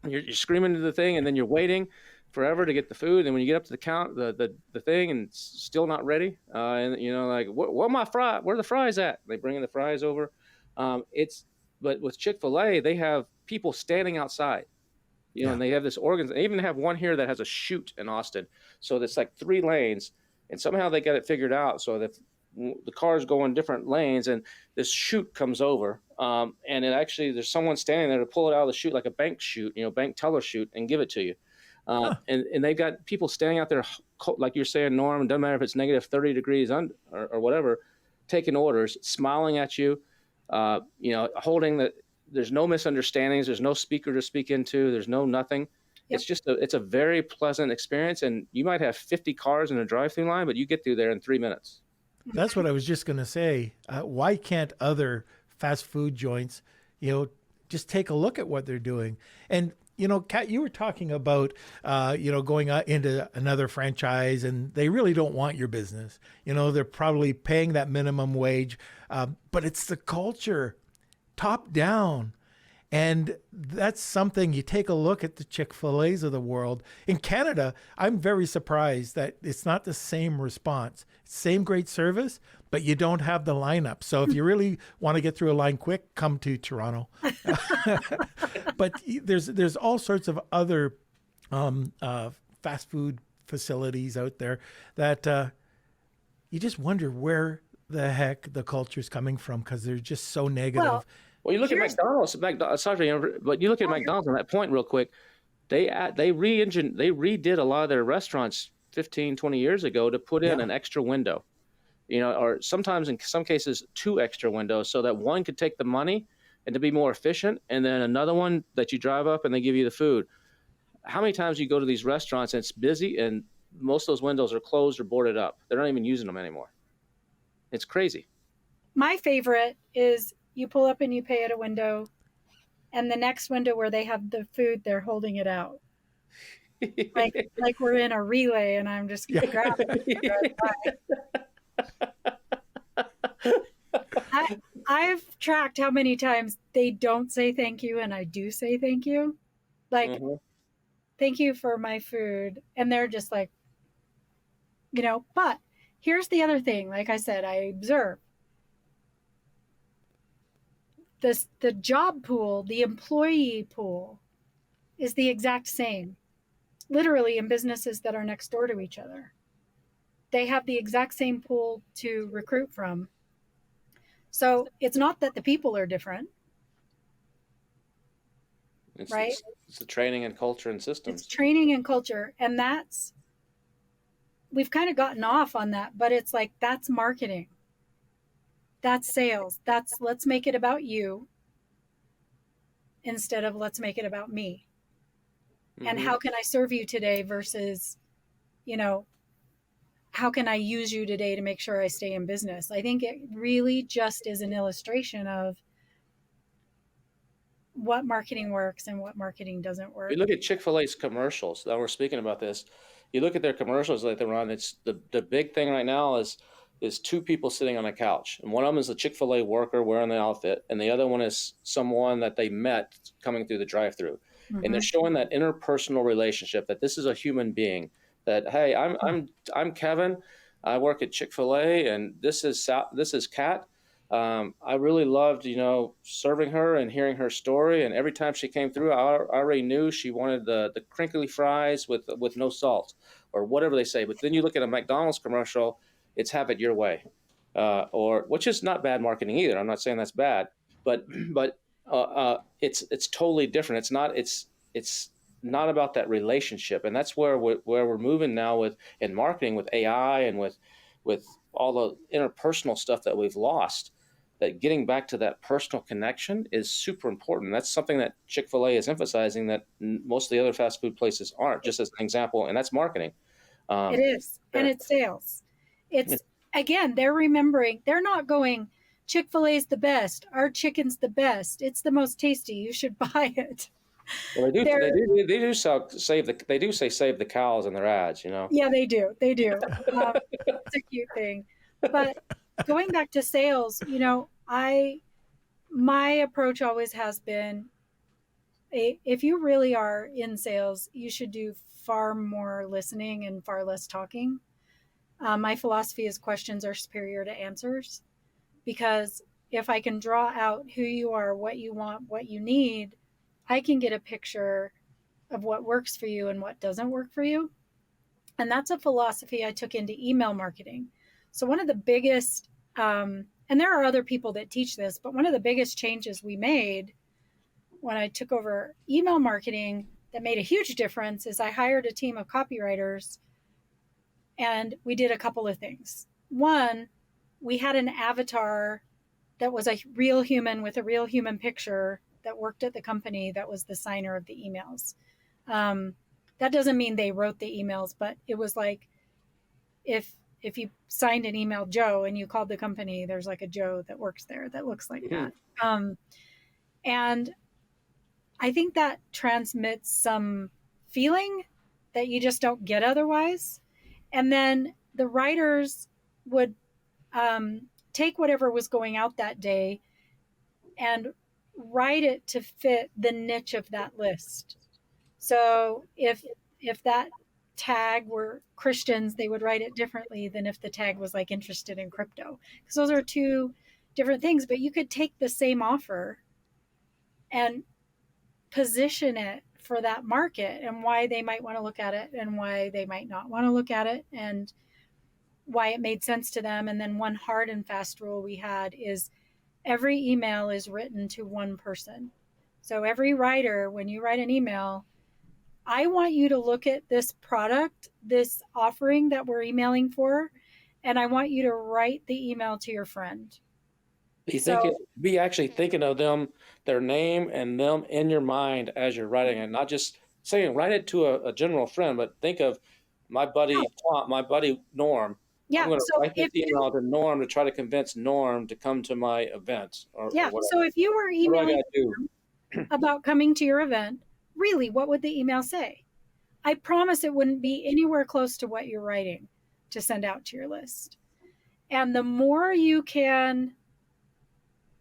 You're screaming to the thing, and then you're waiting forever to get the food. And when you get up to the thing, and it's still not ready, like where my fry? Where are the fries at? They bring in the fries over. But with Chick-fil-A, they have people standing outside. And they have this organ. They even have one here that has a chute in Austin. So it's like 3 lanes, and somehow they got it figured out so that the cars go in different lanes, and this chute comes over. And it actually, there's someone standing there to pull it out of the chute, like a bank chute, bank teller chute, and give it to you. And they've got people standing out there, like you're saying, Norm, it doesn't matter if it's negative 30 degrees or whatever, taking orders, smiling at you, holding the. There's no misunderstandings. There's no speaker to speak into. There's no nothing. Yep. It's a very pleasant experience. And you might have 50 cars in a drive-through line, but you get through there in 3 minutes. That's what I was just going to say. Why can't other fast food joints, just take a look at what they're doing? And, Kat, you were talking about, going into another franchise, and they really don't want your business. They're probably paying that minimum wage, but it's the culture. Top down. And that's something you take a look at the Chick-fil-A's of the world. In Canada, I'm very surprised that it's not the same response. Same great service, but you don't have the lineup. So if you really want to get through a line quick, come to Toronto. But there's all sorts of other fast food facilities out there that you just wonder where the heck the culture is coming from, because they're just so negative. Well, you look at McDonald's. Sorry, but you look at McDonald's on that point real quick. They redid a lot of their restaurants 15, 20 years ago to put in an extra window, or sometimes in some cases 2 extra windows, so that one could take the money and to be more efficient, and then another one that you drive up and they give you the food. How many times you go to these restaurants and it's busy and most of those windows are closed or boarded up? They're not even using them anymore. It's crazy. My favorite is you pull up and you pay at a window, and the next window where they have the food, they're holding it out. like we're in a relay, and I'm just grabbing it. I've tracked how many times they don't say thank you, and I do say thank you. Thank you for my food. And they're just like, but here's the other thing. Like I said, I observe. The job pool, the employee pool is the exact same, literally, in businesses that are next door to each other. They have the exact same pool to recruit from. So it's not that the people are different, right? It's the training and culture and systems. It's training and culture. And we've kind of gotten off on that, but it's like, that's marketing. That's sales. That's let's make it about you instead of let's make it about me. Mm-hmm. And how can I serve you today versus, how can I use you today to make sure I stay in business? I think it really just is an illustration of what marketing works and what marketing doesn't You work. look at Chick-fil-A's commercials. Now we're speaking about this. You look at their commercials that they run. It's the big thing right now is two people sitting on a couch, and one of them is a Chick-fil-A worker wearing the outfit, and the other one is someone that they met coming through the drive-through, and they're Mm-hmm. showing that interpersonal relationship, that this is a human being. That, hey, I'm Kevin. I work at Chick-fil-A, and this is Kat. I really loved, serving her and hearing her story. And every time she came through, I already knew she wanted the crinkly fries with no salt, or whatever they say. But then you look at a McDonald's commercial, it's have it your way, or which is not bad marketing either. I'm not saying that's bad, but it's totally different. It's not about that relationship, and that's where we're moving now with in marketing, with AI and with all the interpersonal stuff that we've lost. That getting back to that personal connection is super important. That's something that Chick-fil-A is emphasizing that most of the other fast food places aren't, just as an example, and that's marketing. It is, and it's sales. It's, again, they're remembering, they're not going, Chick-fil-A's the best, our chicken's the best, it's the most tasty, you should buy it. Well, they do. They're, They do save the. They do say save the cows in their ads. yeah, they do. It's a cute thing. But going back to sales, my approach always has been, if you really are in sales, you should do far more listening and far less talking. My philosophy is questions are superior to answers, because if I can draw out who you are, what you want, what you need, I can get a picture of what works for you and what doesn't work for you. And that's a philosophy I took into email marketing. So one of the biggest, and there are other people that teach this, but one of the biggest changes we made when I took over email marketing that made a huge difference is I hired a team of copywriters, and we did a couple of things. One, we had an avatar that was a real human with a real human picture that worked at the company, that was the signer of the emails. That doesn't mean they wrote the emails, but it was like, if you signed an email Joe and you called the company, there's like a Joe that works there that looks like that. And I think that transmits some feeling that you just don't get otherwise. And then the writers would take whatever was going out that day and write it to fit the niche of that list. So if that tag were Christians, they would write it differently than if the tag was like interested in crypto, because those are two different things. But you could take the same offer and position it for that market, and why they might want to look at it and why they might not want to look at it, and why it made sense to them. And then one hard and fast rule we had is every email is written to one person. So every writer, when you write an email, I want you to look at this product, this offering that we're emailing for, and I want you to write the email to your friend. Be actually thinking of them, their name, and them in your mind as you're writing it, not just saying write it to a general friend, but think of my buddy Tom, my buddy Norm. Yeah. I'm going to So write this email to Norm to try to convince Norm to come to my event. Or so if you were emailing do? about coming to your event, really, what would the email say? I promise it wouldn't be anywhere close to what you're writing to send out to your list. And the more you can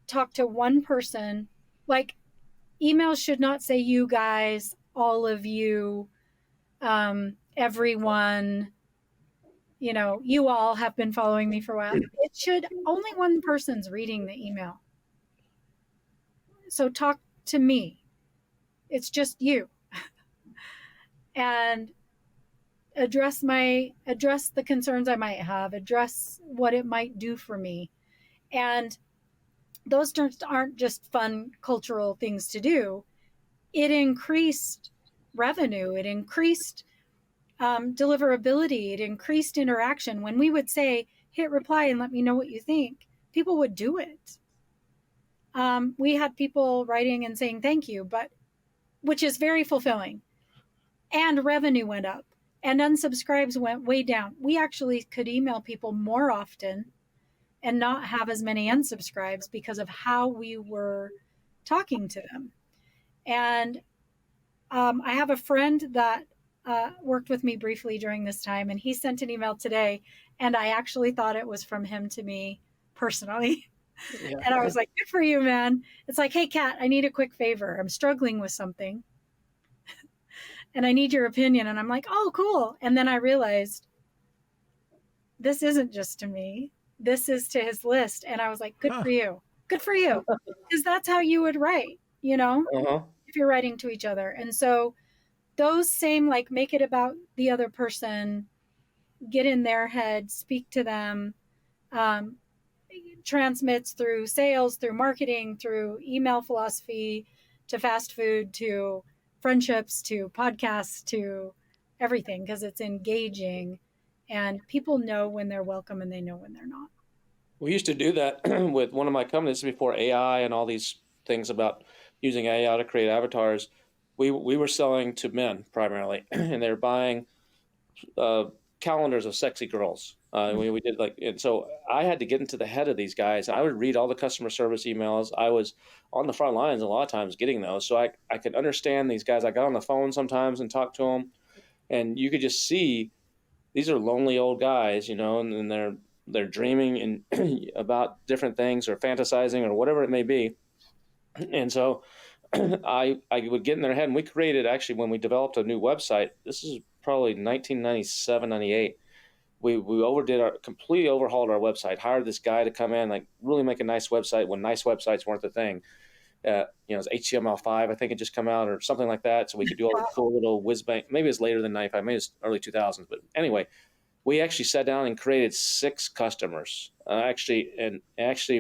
talk to one person, like, emails should not say you guys, all of you, everyone, you all have been following me for a while. It should, only one person's reading the email. So talk to me. It's just you. And address the concerns I might have, address what it might do for me. And those terms aren't just fun cultural things to do. It increased revenue. It increased deliverability. It increased interaction. When we would say, hit reply and let me know what you think, people would do it. We had people writing and saying thank you, which is very fulfilling. And revenue went up. and unsubscribes went way down. We actually could email people more often and not have as many unsubscribes because of how we were talking to them. And I have a friend that worked with me briefly during this time, and he sent an email today, and I actually thought it was from him to me personally. Yeah. And I was like, good for you, man. It's like, hey, Kat, I need a quick favor. I'm struggling with something and I need your opinion. And I'm like, oh, cool. And then I realized this isn't just to me. This is to his list. And I was like, good for you. Good for you. Because that's how you would write, Uh-huh. if you're writing to each other. And so those same, like, make it about the other person, get in their head, speak to them, transmits through sales, through marketing, through email philosophy, to fast food, to friendships, to podcasts, to everything, because it's engaging and people know when they're welcome and they know when they're not. We used to do that with one of my companies before AI and all these things about using AI to create avatars. We were selling to men primarily, and they were buying calendars of sexy girls. We did and so I had to get into the head of these guys. I would read all the customer service emails. I was on the front lines a lot of times getting those, so I could understand these guys. I got on the phone sometimes and talked to them, and you could just see these are lonely old guys, and they're dreaming and about different things or fantasizing or whatever it may be. And so I would get in their head, and we created, actually, when we developed a new website, this is probably 1997, 98, we completely overhauled our website, hired this guy to come in, like really make a nice website when nice websites weren't the thing. It's HTML5, I think it just come out or something like that. So we could do all the cool little whiz bang. Maybe it's later than 95, maybe it's early 2000s. But anyway, we actually sat down and created 6 customers. Actually,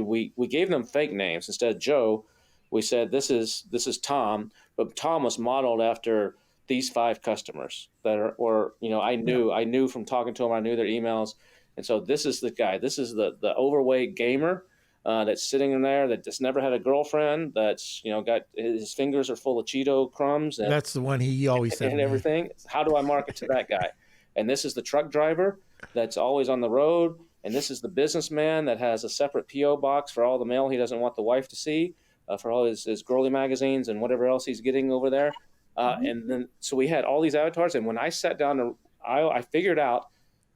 we gave them fake names. Instead of Joe, we said, this is Tom, but Tom was modeled after these 5 customers I knew from talking to them, I knew their emails. And so this is the guy, this is the overweight gamer that's sitting in there that just never had a girlfriend, that's, got his fingers are full of Cheeto crumbs. And that's the one he always said. And everything. How do I market to that guy? And this is the truck driver that's always on the road. And this is the businessman that has a separate P.O. box for all the mail he doesn't want the wife to see, for all his girly magazines and whatever else he's getting over there. And then, so we had all these avatars. And when I sat down, I figured out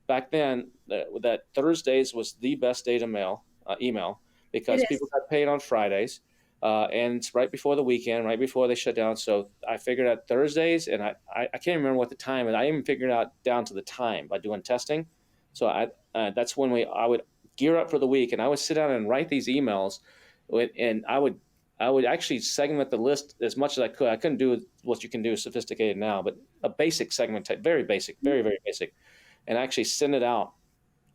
back then that Thursdays was the best day to email, because people got paid on Fridays. And it's right before the weekend, right before they shut down. So I figured out Thursdays, and I can't remember what the time is. I even figured out down to the time by doing testing. So that's when I would gear up for the week, and I would sit down and write these emails, and I would actually segment the list as much as I could. I couldn't do what you can do sophisticated now, but a basic segment type, very basic, very, very basic, and actually send it out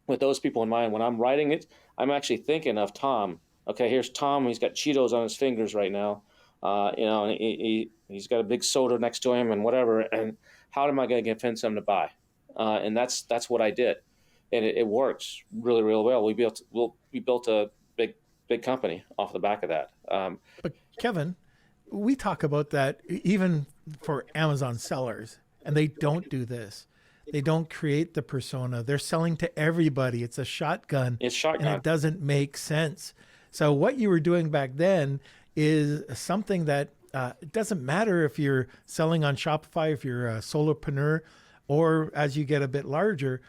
with those people in mind. When I'm writing it, I'm actually thinking of Tom. Okay, here's Tom. He's got Cheetos on his fingers right now, and he's got a big soda next to him and whatever. And how am I going to convince him to buy? And that's what I did, and it works really, really well. We built a big company off the back of that. But Kevin, we talk about that even for Amazon sellers, and they don't do this. They don't create the persona. They're selling to everybody. It's a shotgun. It's shotgun. And it doesn't make sense. So what you were doing back then is something that it doesn't matter if you're selling on Shopify, if you're a solopreneur, or as you get a bit larger,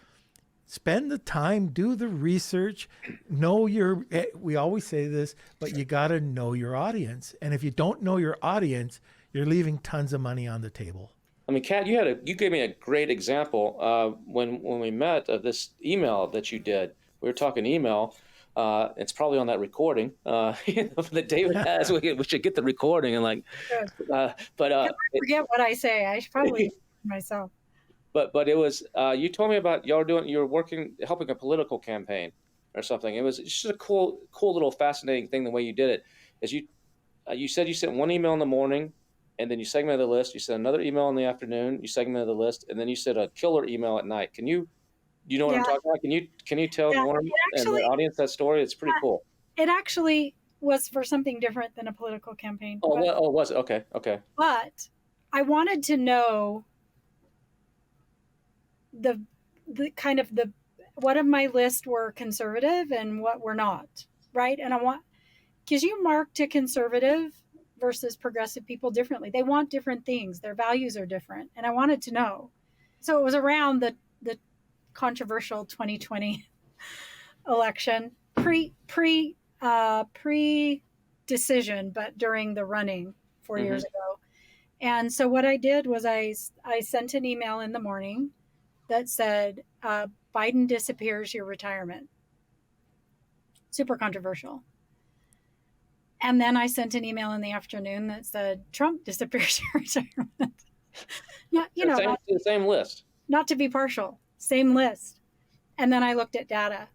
spend the time, do the research, we always say this, but you got to know your audience. And if you don't know your audience, you're leaving tons of money on the table. I mean, Kat, you gave me a great example when we met of this email that you did. We were talking email. It's probably on that recording that David has. We should get the recording and I forget what I say. I should probably myself. But it was you told me about you were helping a political campaign or something. It was just a cool little fascinating thing the way you did it. Is you said you sent one email in the morning, and then you segmented the list. You sent another email in the afternoon. You segmented the list, and then you sent a killer email at night. Can you know what I'm talking about? Can you tell Norm and the audience that story? It's pretty cool. It actually was for something different than a political campaign. Was it? Okay. But I wanted to know the kind of the what of my list were conservative and what were not, right? And I want, because you mark to conservative versus progressive people differently. They want different things. Their values are different, and I wanted to know. So it was around the controversial 2020 election, pre decision, but during the running 4 years ago. And so what I did was I sent an email in the morning that said, Biden disappears your retirement. Super controversial. And then I sent an email in the afternoon that said, Trump disappears your retirement. Not, the same list. Not to be partial, same list. And then I looked at data.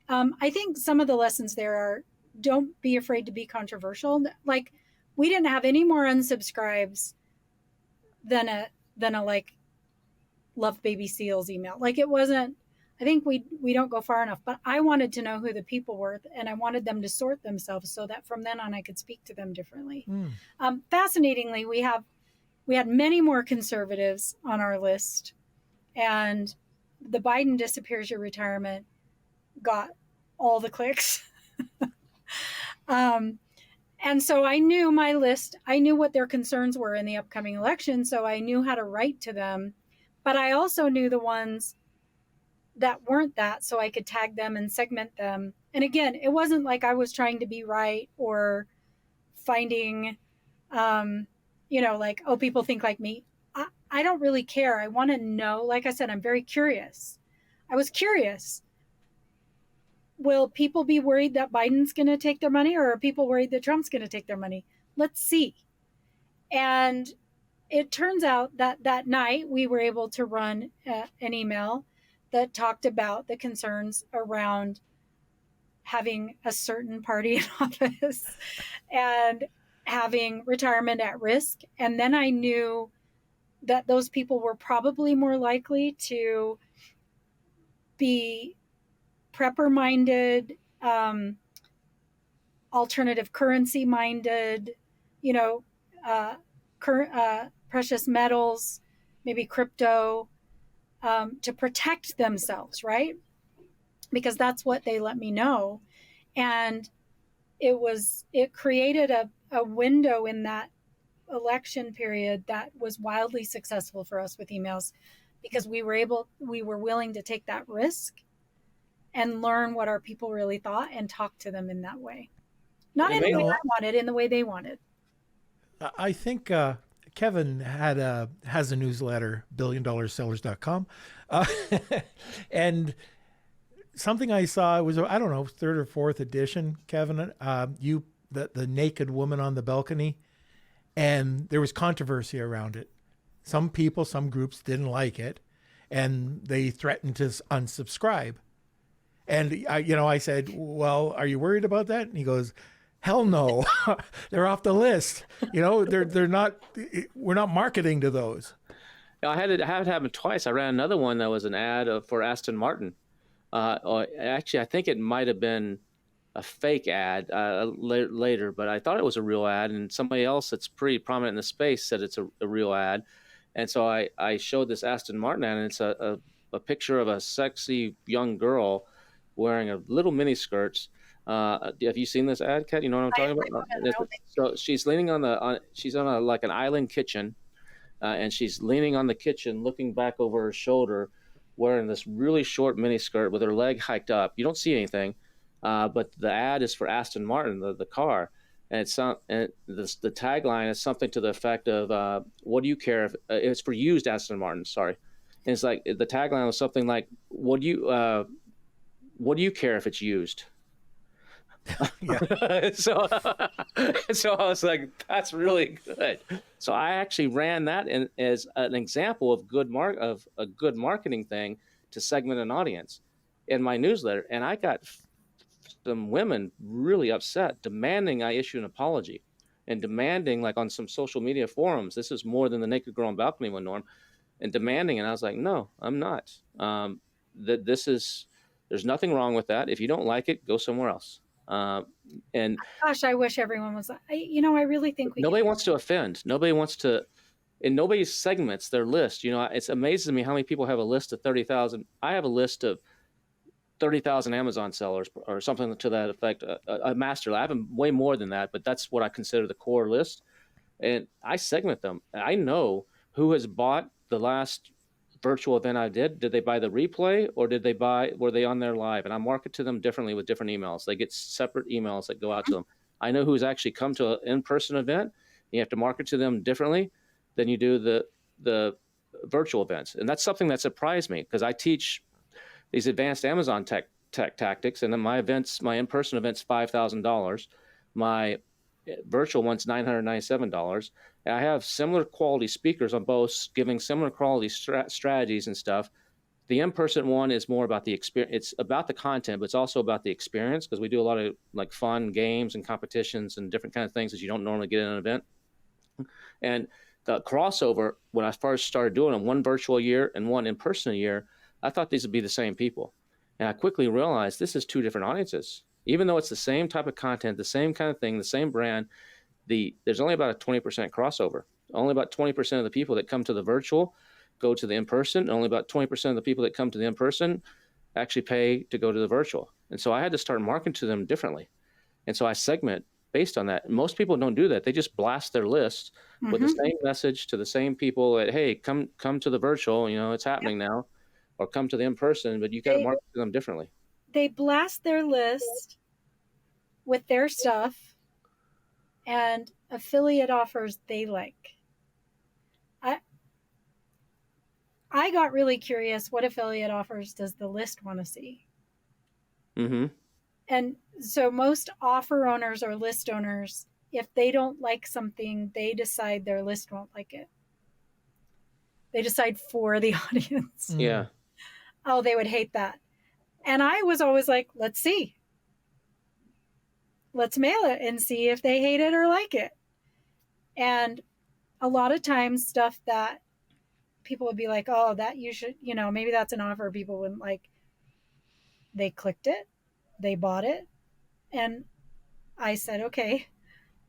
I think some of the lessons there are, don't be afraid to be controversial. Like, we didn't have any more unsubscribes than a like love baby seals email. Like, it wasn't, I think we don't go far enough, but I wanted to know who the people were, and I wanted them to sort themselves so that from then on I could speak to them differently. Fascinatingly, we had many more conservatives on our list, and the Biden disappears your retirement got all the clicks. And so I knew my list. I knew what their concerns were in the upcoming election, so I knew how to write to them. But I also knew the ones that weren't that, so I could tag them and segment them. And again, it wasn't like I was trying to be right or finding, like, oh, people think like me. I don't really care. I want to know. Like I said, I'm very curious. I was curious. Will people be worried that Biden's going to take their money, or are people worried that Trump's going to take their money? Let's see. And it turns out that that night we were able to run an email that talked about the concerns around having a certain party in office and having retirement at risk. And then I knew that those people were probably more likely to be prepper minded, alternative currency minded, precious metals, maybe crypto, to protect themselves, right? Because that's what they let me know. And it created a window in that election period that was wildly successful for us with emails, because we were willing to take that risk and learn what our people really thought and talk to them in that way. Not in the way I wanted, in the way they wanted. I think Kevin has a newsletter, billiondollarsellers.com. And something I saw, it was, I don't know, third or fourth edition, Kevin, the naked woman on the balcony, and there was controversy around it. Some people, some groups didn't like it, and they threatened to unsubscribe. And I said, well, are you worried about that? And he goes, hell no, they're off the list. They're not, we're not marketing to those. I had it happen twice. I ran another one that was an ad for Aston Martin. Actually, I think it might have been a fake ad later, but I thought it was a real ad, and somebody else that's pretty prominent in the space said it's a real ad. And so I showed this Aston Martin ad, and it's a picture of a sexy young girl wearing a little mini skirts. Have you seen this ad, Kat? You know what I'm talking about? So she's leaning she's on like an island kitchen, and she's leaning on the kitchen, looking back over her shoulder, wearing this really short mini skirt with her leg hiked up. You don't see anything, but the ad is for Aston Martin, the car, and the tagline is something to the effect of, "What do you care if it's for used Aston Martin?" Sorry, and it's like the tagline was something like, "What do you care if it's used?" So I was like, that's really good. So I actually ran that as an example of a good marketing thing to segment an audience in my newsletter. And I got some women really upset, demanding I issue an apology, and demanding, like on some social media forums, this is more than the naked girl on balcony one, Norm, and demanding. And I was like, no, I'm not. There's nothing wrong with that. If you don't like it, go somewhere else. And gosh, I wish everyone was. I really think nobody wants to offend. Nobody wants to and nobody segments their list. It's amazing to me how many people have a list of 30,000. I have a list of 30,000 Amazon sellers or something to that effect, a master. I have way more than that, but that's what I consider the core list. And I segment them. I know who has bought the last virtual event I did. Did they buy the replay, or were they on there live? And I market to them differently with different emails. They get separate emails that go out to them. I know who's actually come to an in-person event. You have to market to them differently than you do the virtual events. And that's something that surprised me, because I teach these advanced Amazon tech tactics, and then my in-person event's $5,000. My virtual one's $997. And I have similar quality speakers on both, giving similar quality strategies and stuff. The in-person one is more about the experience. It's about the content, but it's also about the experience, because we do a lot of like fun games and competitions and different kind of things that you don't normally get in an event. And the crossover, when I first started doing them, one virtual a year and one in-person a year, I thought these would be the same people. And I quickly realized this is two different audiences. Even though it's the same type of content, the same kind of thing, the same brand, there's only about a 20% crossover. Only about 20% of the people that come to the virtual go to the in-person. Only about 20% of the people that come to the in-person actually pay to go to the virtual. And so I had to start marketing to them differently. And so I segment based on that. Most people don't do that. They just blast their list with the same message to the same people that, hey, come to the virtual, it's happening now, or come to the in-person, but you got to market to them differently. They blast their list with their stuff and affiliate offers they like. I got really curious, what affiliate offers does the list want to see? Mm-hmm. And so most offer owners or list owners, if they don't like something, they decide their list won't like it. They decide for the audience. Yeah. Oh, they would hate that. And I was always like, let's see. Let's mail it and see if they hate it or like it. And a lot of times stuff that people would be like, oh, that you should, maybe that's an offer people wouldn't like. They clicked it. They bought it. And I said, okay,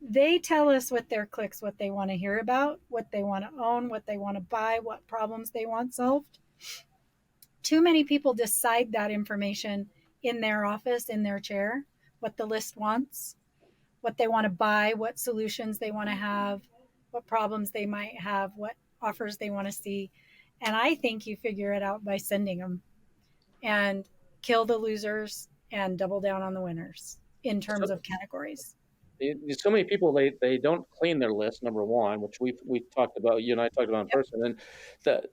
they tell us with their clicks what they want to hear about, what they want to own, what they want to buy, what problems they want solved. Too many people decide that information in their office, in their chair, what the list wants, what they want to buy, what solutions they want to have, what problems they might have, what offers they want to see. And I think you figure it out by sending them, and kill the losers and double down on the winners in terms of categories. So many people, they don't clean their list, number one, which we talked about, you and I talked about in person. And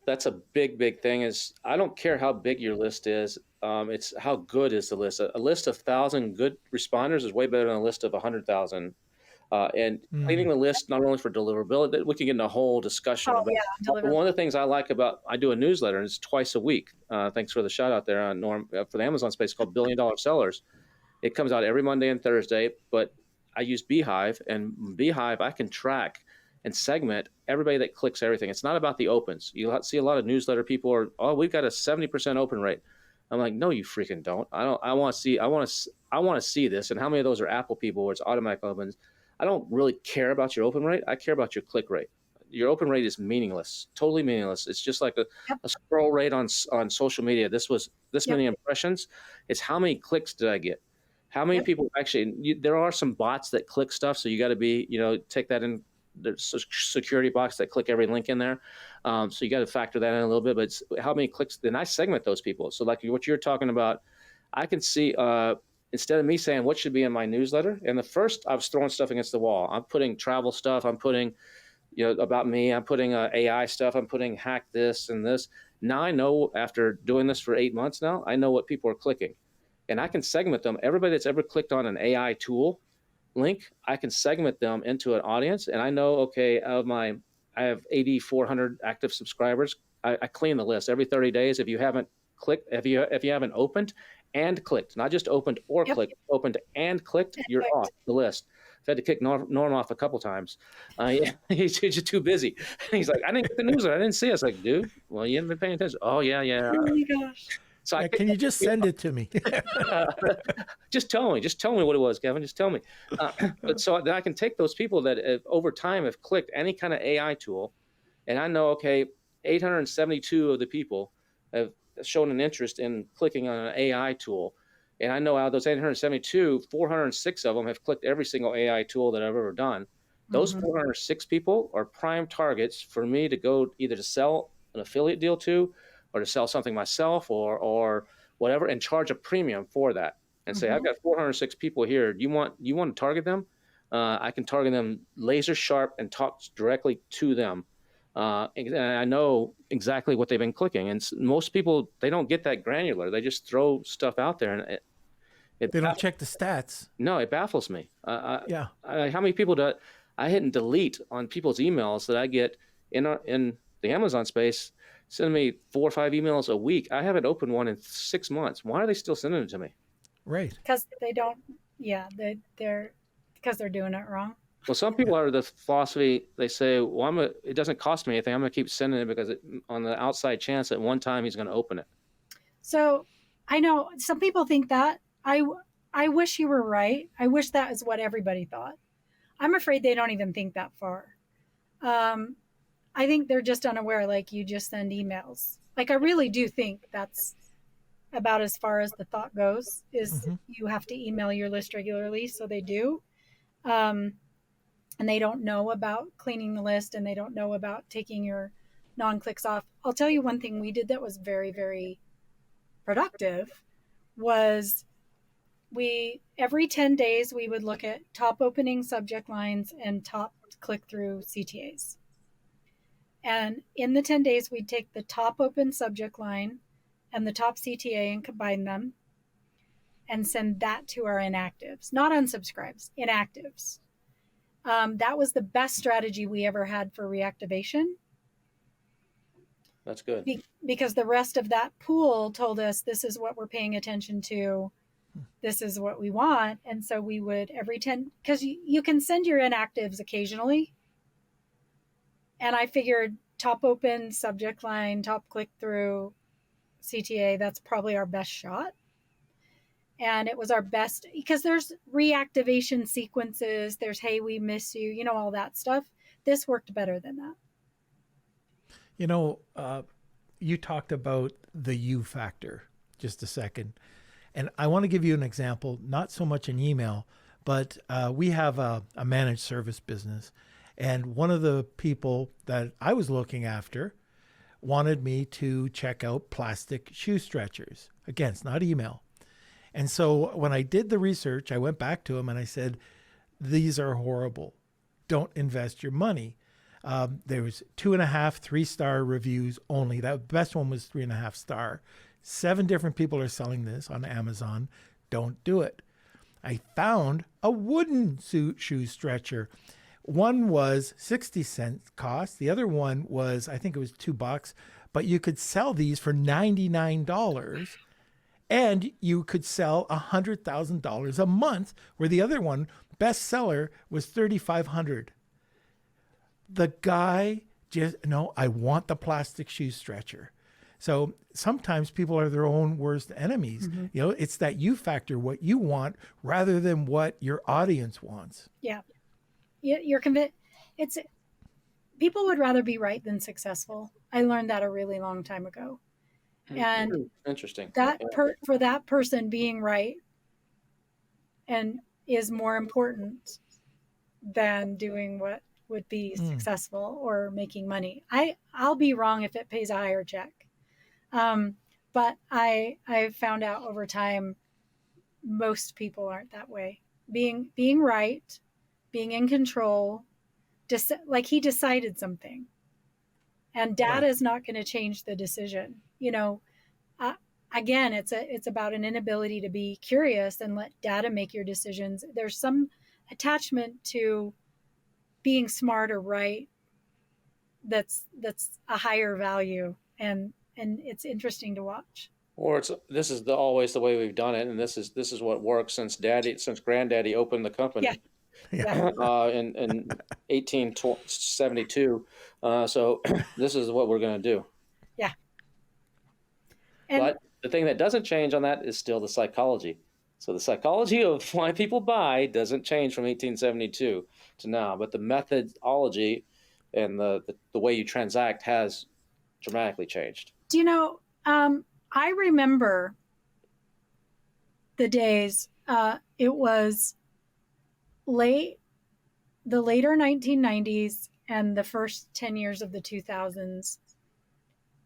that's a big thing. Is I don't care how big your list is. It's how good is the list. A list of 1,000 good responders is way better than a list of 100,000. And cleaning the list, not only for deliverability, we can get in a whole discussion about. One of the things I like about, I do a newsletter, and it's twice a week. Thanks for the shout out there on Norm for the Amazon space, called $1 Billion Sellers. It comes out every Monday and Thursday, but I use Beehive, and Beehive, I can track and segment everybody that clicks everything. It's not about the opens. You'll see a lot of newsletter people are, oh, we've got a 70% open rate. I'm like, no, you freaking don't. I want to see this. And how many of those are Apple people where it's automatic opens? I don't really care about your open rate. I care about your click rate. Your open rate is meaningless, totally meaningless. It's just like a scroll rate on social media. This was this many impressions. It's how many clicks did I get? How many people actually, there are some bots that click stuff. So you got to be, take that in. There's a security box that click every link in there. So you got to factor that in a little bit, but it's how many clicks, then I segment those people. So like what you're talking about, I can see, instead of me saying what should be in my newsletter, and the first I was throwing stuff against the wall. I'm putting travel stuff. I'm putting, about me. I'm putting AI stuff. I'm putting hack this and this. Now I know, after doing this for 8 months now, I know what people are clicking, and I can segment them. Everybody that's ever clicked on an AI tool link, I can segment them into an audience, and I know, okay, I have 8,400 active subscribers. I clean the list every 30 days. If you haven't clicked, if you haven't opened and clicked, not just opened or clicked, opened and clicked, you're off the list. I've had to kick Norm off a couple times. He's just too busy. He's like, I didn't get the newsletter. I didn't see it. It's like, dude, well, you haven't been paying attention. Oh, yeah. Oh, my gosh. So can you just send it to me? Just tell me what it was, Kevin. Just tell me. But so then I can take those people that over time have clicked any kind of AI tool, and I know, okay, 872 of the people have shown an interest in clicking on an AI tool. And I know out of those 872, 406 of them have clicked every single AI tool that I've ever done. Those Mhm. 406 people are prime targets for me to go either to sell an affiliate deal to, or to sell something myself, or whatever, and charge a premium for that. And say, I've Mhm. got 406 people here. You want to target them? I can target them laser sharp and talk directly to them. And I know exactly what they've been clicking. And most people, they don't get that granular. They just throw stuff out there, and it They don't check the stats. no, it baffles me. Yeah. How many people do I hit and delete on people's emails that I get in the Amazon space, sending me 4 or 5 emails a week. I haven't opened one in 6 months. Why are they still sending it to me? Right. Because they don't. Yeah, they're because they're doing it wrong. Well, some people are the philosophy. They say, "Well, it doesn't cost me anything. I'm going to keep sending it because on the outside chance that one time he's going to open it." So I know some people think that. I wish you were right. I wish that is what everybody thought. I'm afraid they don't even think that far. Um, I think they're just unaware. Like you just send emails. Like I really do think that's about as far as the thought goes. Is Hmm. you have to email your list regularly, so they do. Um, and they don't know about cleaning the list, and they don't know about taking your non-clicks off. I'll tell you one thing we did that was very, very productive was we every 10 days we would look at top opening subject lines and top click-through CTAs. And in the 10 days we'd take the top open subject line and the top CTA and combine them and send that to our inactives, not unsubscribes, inactives. That was the best strategy we ever had for reactivation That's good. because the rest of that pool told us this is what we're paying attention to, this is what we want. And so we would every 10, because you can send your inactives occasionally. And I figured top open subject line, top click through CTA, that's probably our best shot. And it was our best because there's reactivation sequences, there's hey, we miss you, all that stuff. This worked better than that. You know, you talked about the you factor just a second. And I want to give you an example, not so much an email, but we have a managed service business. And one of the people that I was looking after wanted me to check out plastic shoe stretchers. Again, it's not email. And so when I did the research, I went back to him and I said, these are horrible. Don't invest your money. There was 2.5, 3-star reviews only. That best one was 3.5 star. 7 different people are selling this on Amazon. Don't do it. I found a wooden shoe stretcher. One was 60 cents cost. The other one was, I think it was $2, but you could sell these for $99 and you could sell $100,000 a month, where the other one, bestseller, was $3,500. The guy just, no, I want the plastic shoe stretcher. So sometimes people are their own worst enemies. Mm-hmm. It's that you factor, what you want rather than what your audience wants. Yeah. You're convinced. People would rather be right than successful. I learned that a really long time ago. And Interesting. for that person, being right and is more important than doing what would be successful or making money. I'll be wrong if it pays a higher check. But I found out over time, most people aren't that way. Being right, being in control, like he decided something, and data is not going to change the decision. Again, it's about an inability to be curious and let data make your decisions. There's some attachment to being smart or right that's a higher value, and it's interesting to watch. Or this is always the way we've done it, and this is what works since Granddaddy opened the company. Yeah. In 1872. So this is what we're going to do. Yeah. But the thing that doesn't change on that is still the psychology. So the psychology of why people buy doesn't change from 1872 to now, but the methodology and the way you transact has dramatically changed. Do you know, I remember the days, it was late, the later 1990s and the first 10 years of the 2000s.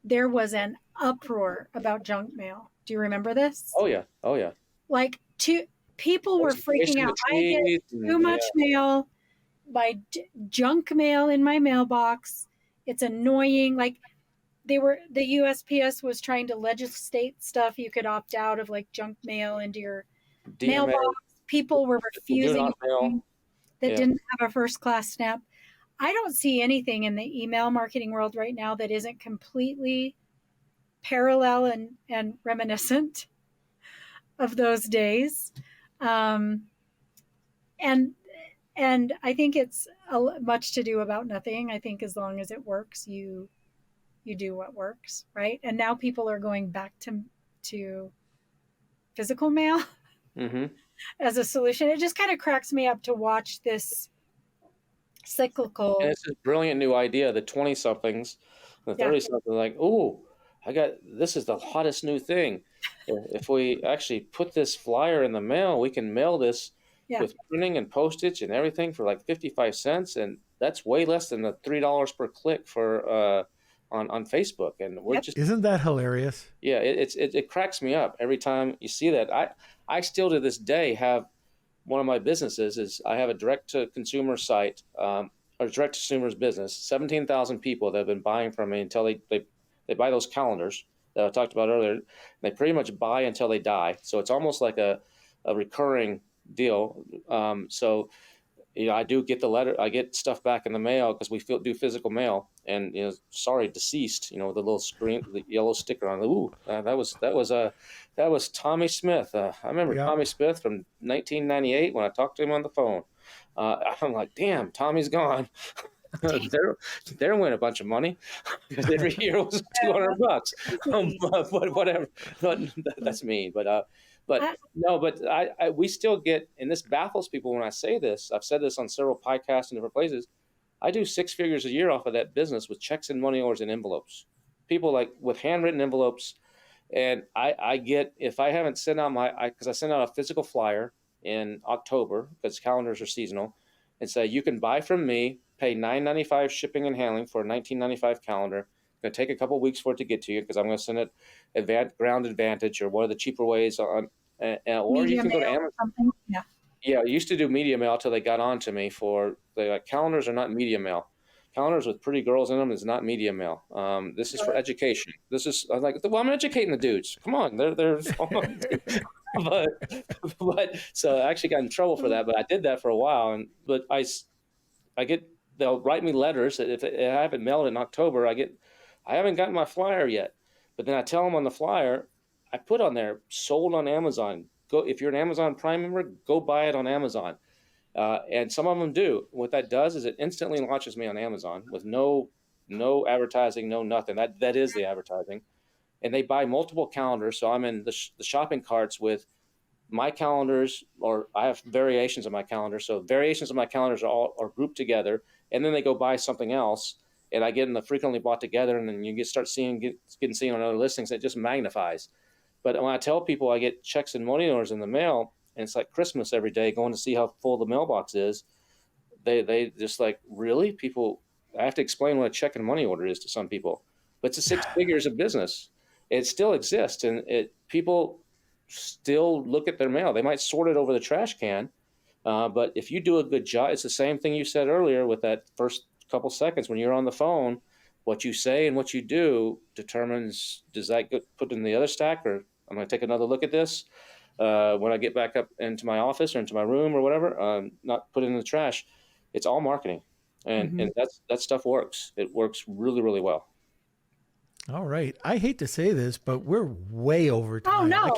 There was an uproar about junk mail. Do you remember this? Oh yeah, oh yeah. Like, people were freaking out. I get too much mail, junk mail in my mailbox. It's annoying. Like, the USPS was trying to legislate stuff. You could opt out of like junk mail into your DMA, mailbox. People were refusing that Yeah. didn't have a first class stamp. I don't see anything in the email marketing world right now that isn't completely parallel and reminiscent of those days. And I think it's much to do about nothing. I think as long as it works, you do what works, right? And now people are going back to physical mail Mm-hmm. as a solution. It just kind of cracks me up to watch this cyclical. And it's this brilliant new idea. The 20-somethings, the 30-somethings, like, oh, this is the hottest new thing. If we actually put this flyer in the mail, we can mail this with printing and postage and everything for like 55 cents, and that's way less than the $3 per click for on Facebook. And we're just, isn't that hilarious? Yeah, it cracks me up every time you see that. I still to this day have one of my businesses is I have a direct to consumer site, or direct to consumers business, 17,000 people that have been buying from me until they buy those calendars that I talked about earlier. They pretty much buy until they die. So it's almost like a recurring deal. So, I do get the letter. I get stuff back in the mail because we do physical mail, and sorry, deceased. The little screen, the yellow sticker on the. Ooh, that was Tommy Smith. I remember Tommy Smith from 1998 when I talked to him on the phone. I'm like, damn, Tommy's gone. They're winning a bunch of money because every year it was $200. But whatever. But that's mean. But we still get, and this baffles people when I say this. I've said this on several podcasts in different places. I do 6 figures a year off of that business with checks and money orders and envelopes. People like with handwritten envelopes, and I get, if I haven't sent out because I send out a physical flyer in October because calendars are seasonal, and say you can buy from me, pay $9.95 shipping and handling for a $19.95 calendar. It's going to take a couple of weeks for it to get to you because I'm going to send it Ground Advantage or one of the cheaper ways on, or you can go to Amazon. Yeah, I used to do media mail till they got on to me for calendars are not media mail. Calendars with pretty girls in them is not media mail. This is for education. I'm like, well, I'm educating the dudes. Come on, they're but so I actually got in trouble for that. But I did that for a while, but they'll write me letters that if I haven't mailed in October, I haven't gotten my flyer yet. But then I tell them on the flyer, I put on there sold on Amazon. Go if you're an Amazon Prime member, go buy it on Amazon. And some of them do. What that does is it instantly launches me on Amazon with no advertising, no nothing. That is the advertising. And they buy multiple calendars. So I'm in the shopping carts with my calendars, or I have variations of my calendar. So variations of my calendars are grouped together, and then they go buy something else. And I get in the frequently bought together, and then you getting seen on other listings. It just magnifies. But when I tell people I get checks and money orders in the mail, and it's like Christmas every day, going to see how full the mailbox is, they just like, really? People, I have to explain what a check and money order is to some people. But it's 6 figures of business. It still exists, and people still look at their mail. They might sort it over the trash can, but if you do a good job, it's the same thing you said earlier with that first couple seconds when you're on the phone. What you say and what you do determines, does that get put in the other stack, or I'm going to take another look at this when I get back up into my office or into my room or whatever, not put it in the trash. It's all marketing, and that stuff works. It works really, really well. All right. I hate to say this, but we're way over time. Oh, no. I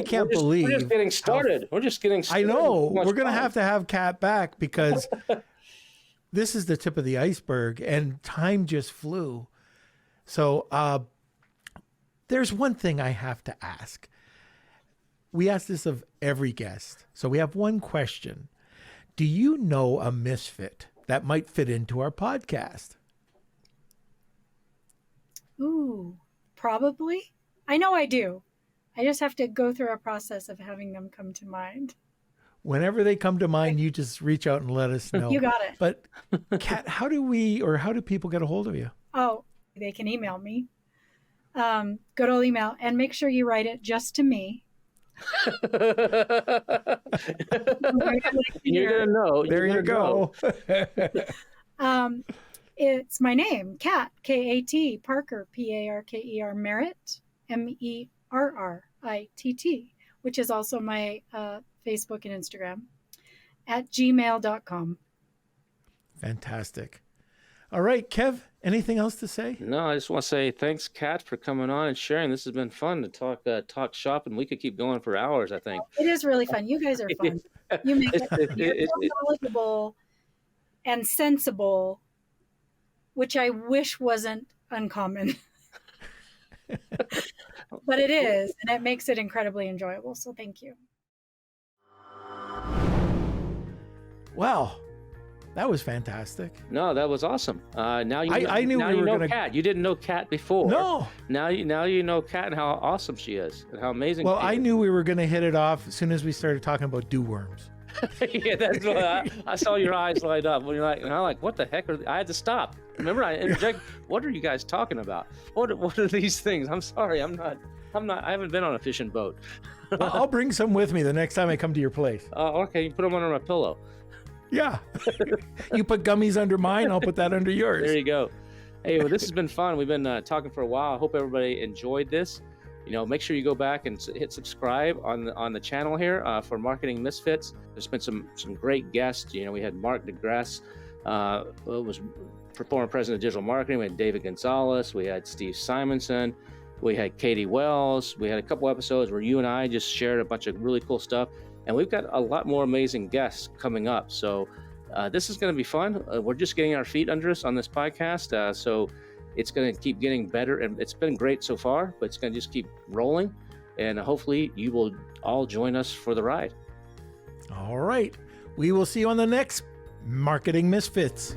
can't believe. We're just getting started. We're just getting started. I know. We're going to have Kat back because this is the tip of the iceberg, and time just flew. So there's one thing I have to ask. We ask this of every guest. So we have one question. Do you know a misfit? that might fit into our podcast? Ooh, probably. I know I do. I just have to go through a process of having them come to mind. Whenever they come to mind, you just reach out and let us know. You got it. But Kat, how do people get a hold of you? Oh, they can email me. Good old email. And make sure you write it just to me. You're going to know. There you go. It's my name, Kat, K-A-T, Parker, P-A-R-K-E-R, Merritt, M-E-R-R-I-T-T, which is also my Facebook and Instagram, at gmail.com. Fantastic. All right, Kev, anything else to say? No, I just want to say thanks, Kat, for coming on and sharing. This has been fun to talk shop, and we could keep going for hours, I think. It is really fun. You guys are fun. You make it so knowledgeable and sensible, which I wish wasn't uncommon. But it is, and it makes it incredibly enjoyable. So thank you. Wow. That was fantastic. No, that was awesome. Now you I knew now we you were know gonna... Kat. You didn't know Kat before. No. Now you know Kat and how awesome she is and how amazing. Well, she I is. knew we were going to hit it off as soon as we started talking about dew worms. Yeah, that's what I saw your eyes light up when you're like, and I'm like, what the heck are? I had to stop. Remember, I interject. What are you guys talking about? What are these things? I'm sorry, I'm not. I haven't been on a fishing boat. Well, I'll bring some with me the next time I come to your place. Okay, you put them under my pillow. Yeah. You put gummies under mine, I'll put that under yours. There you go. Hey, well, this has been fun. We've been talking for a while. I hope everybody enjoyed this. Make sure you go back and hit subscribe on the channel here for Marketing Misfits. There's been some great guests. We had Mark DeGrasse, was former president of digital marketing. We had David Gonzalez. We had Steve Simonson. We had Katie Wells. We had a couple episodes where you and I just shared a bunch of really cool stuff. And we've got a lot more amazing guests coming up. So this is going to be fun. We're just getting our feet under us on this podcast. So it's going to keep getting better. And it's been great so far, but it's going to just keep rolling. And hopefully you will all join us for the ride. All right. We will see you on the next Marketing Misfits.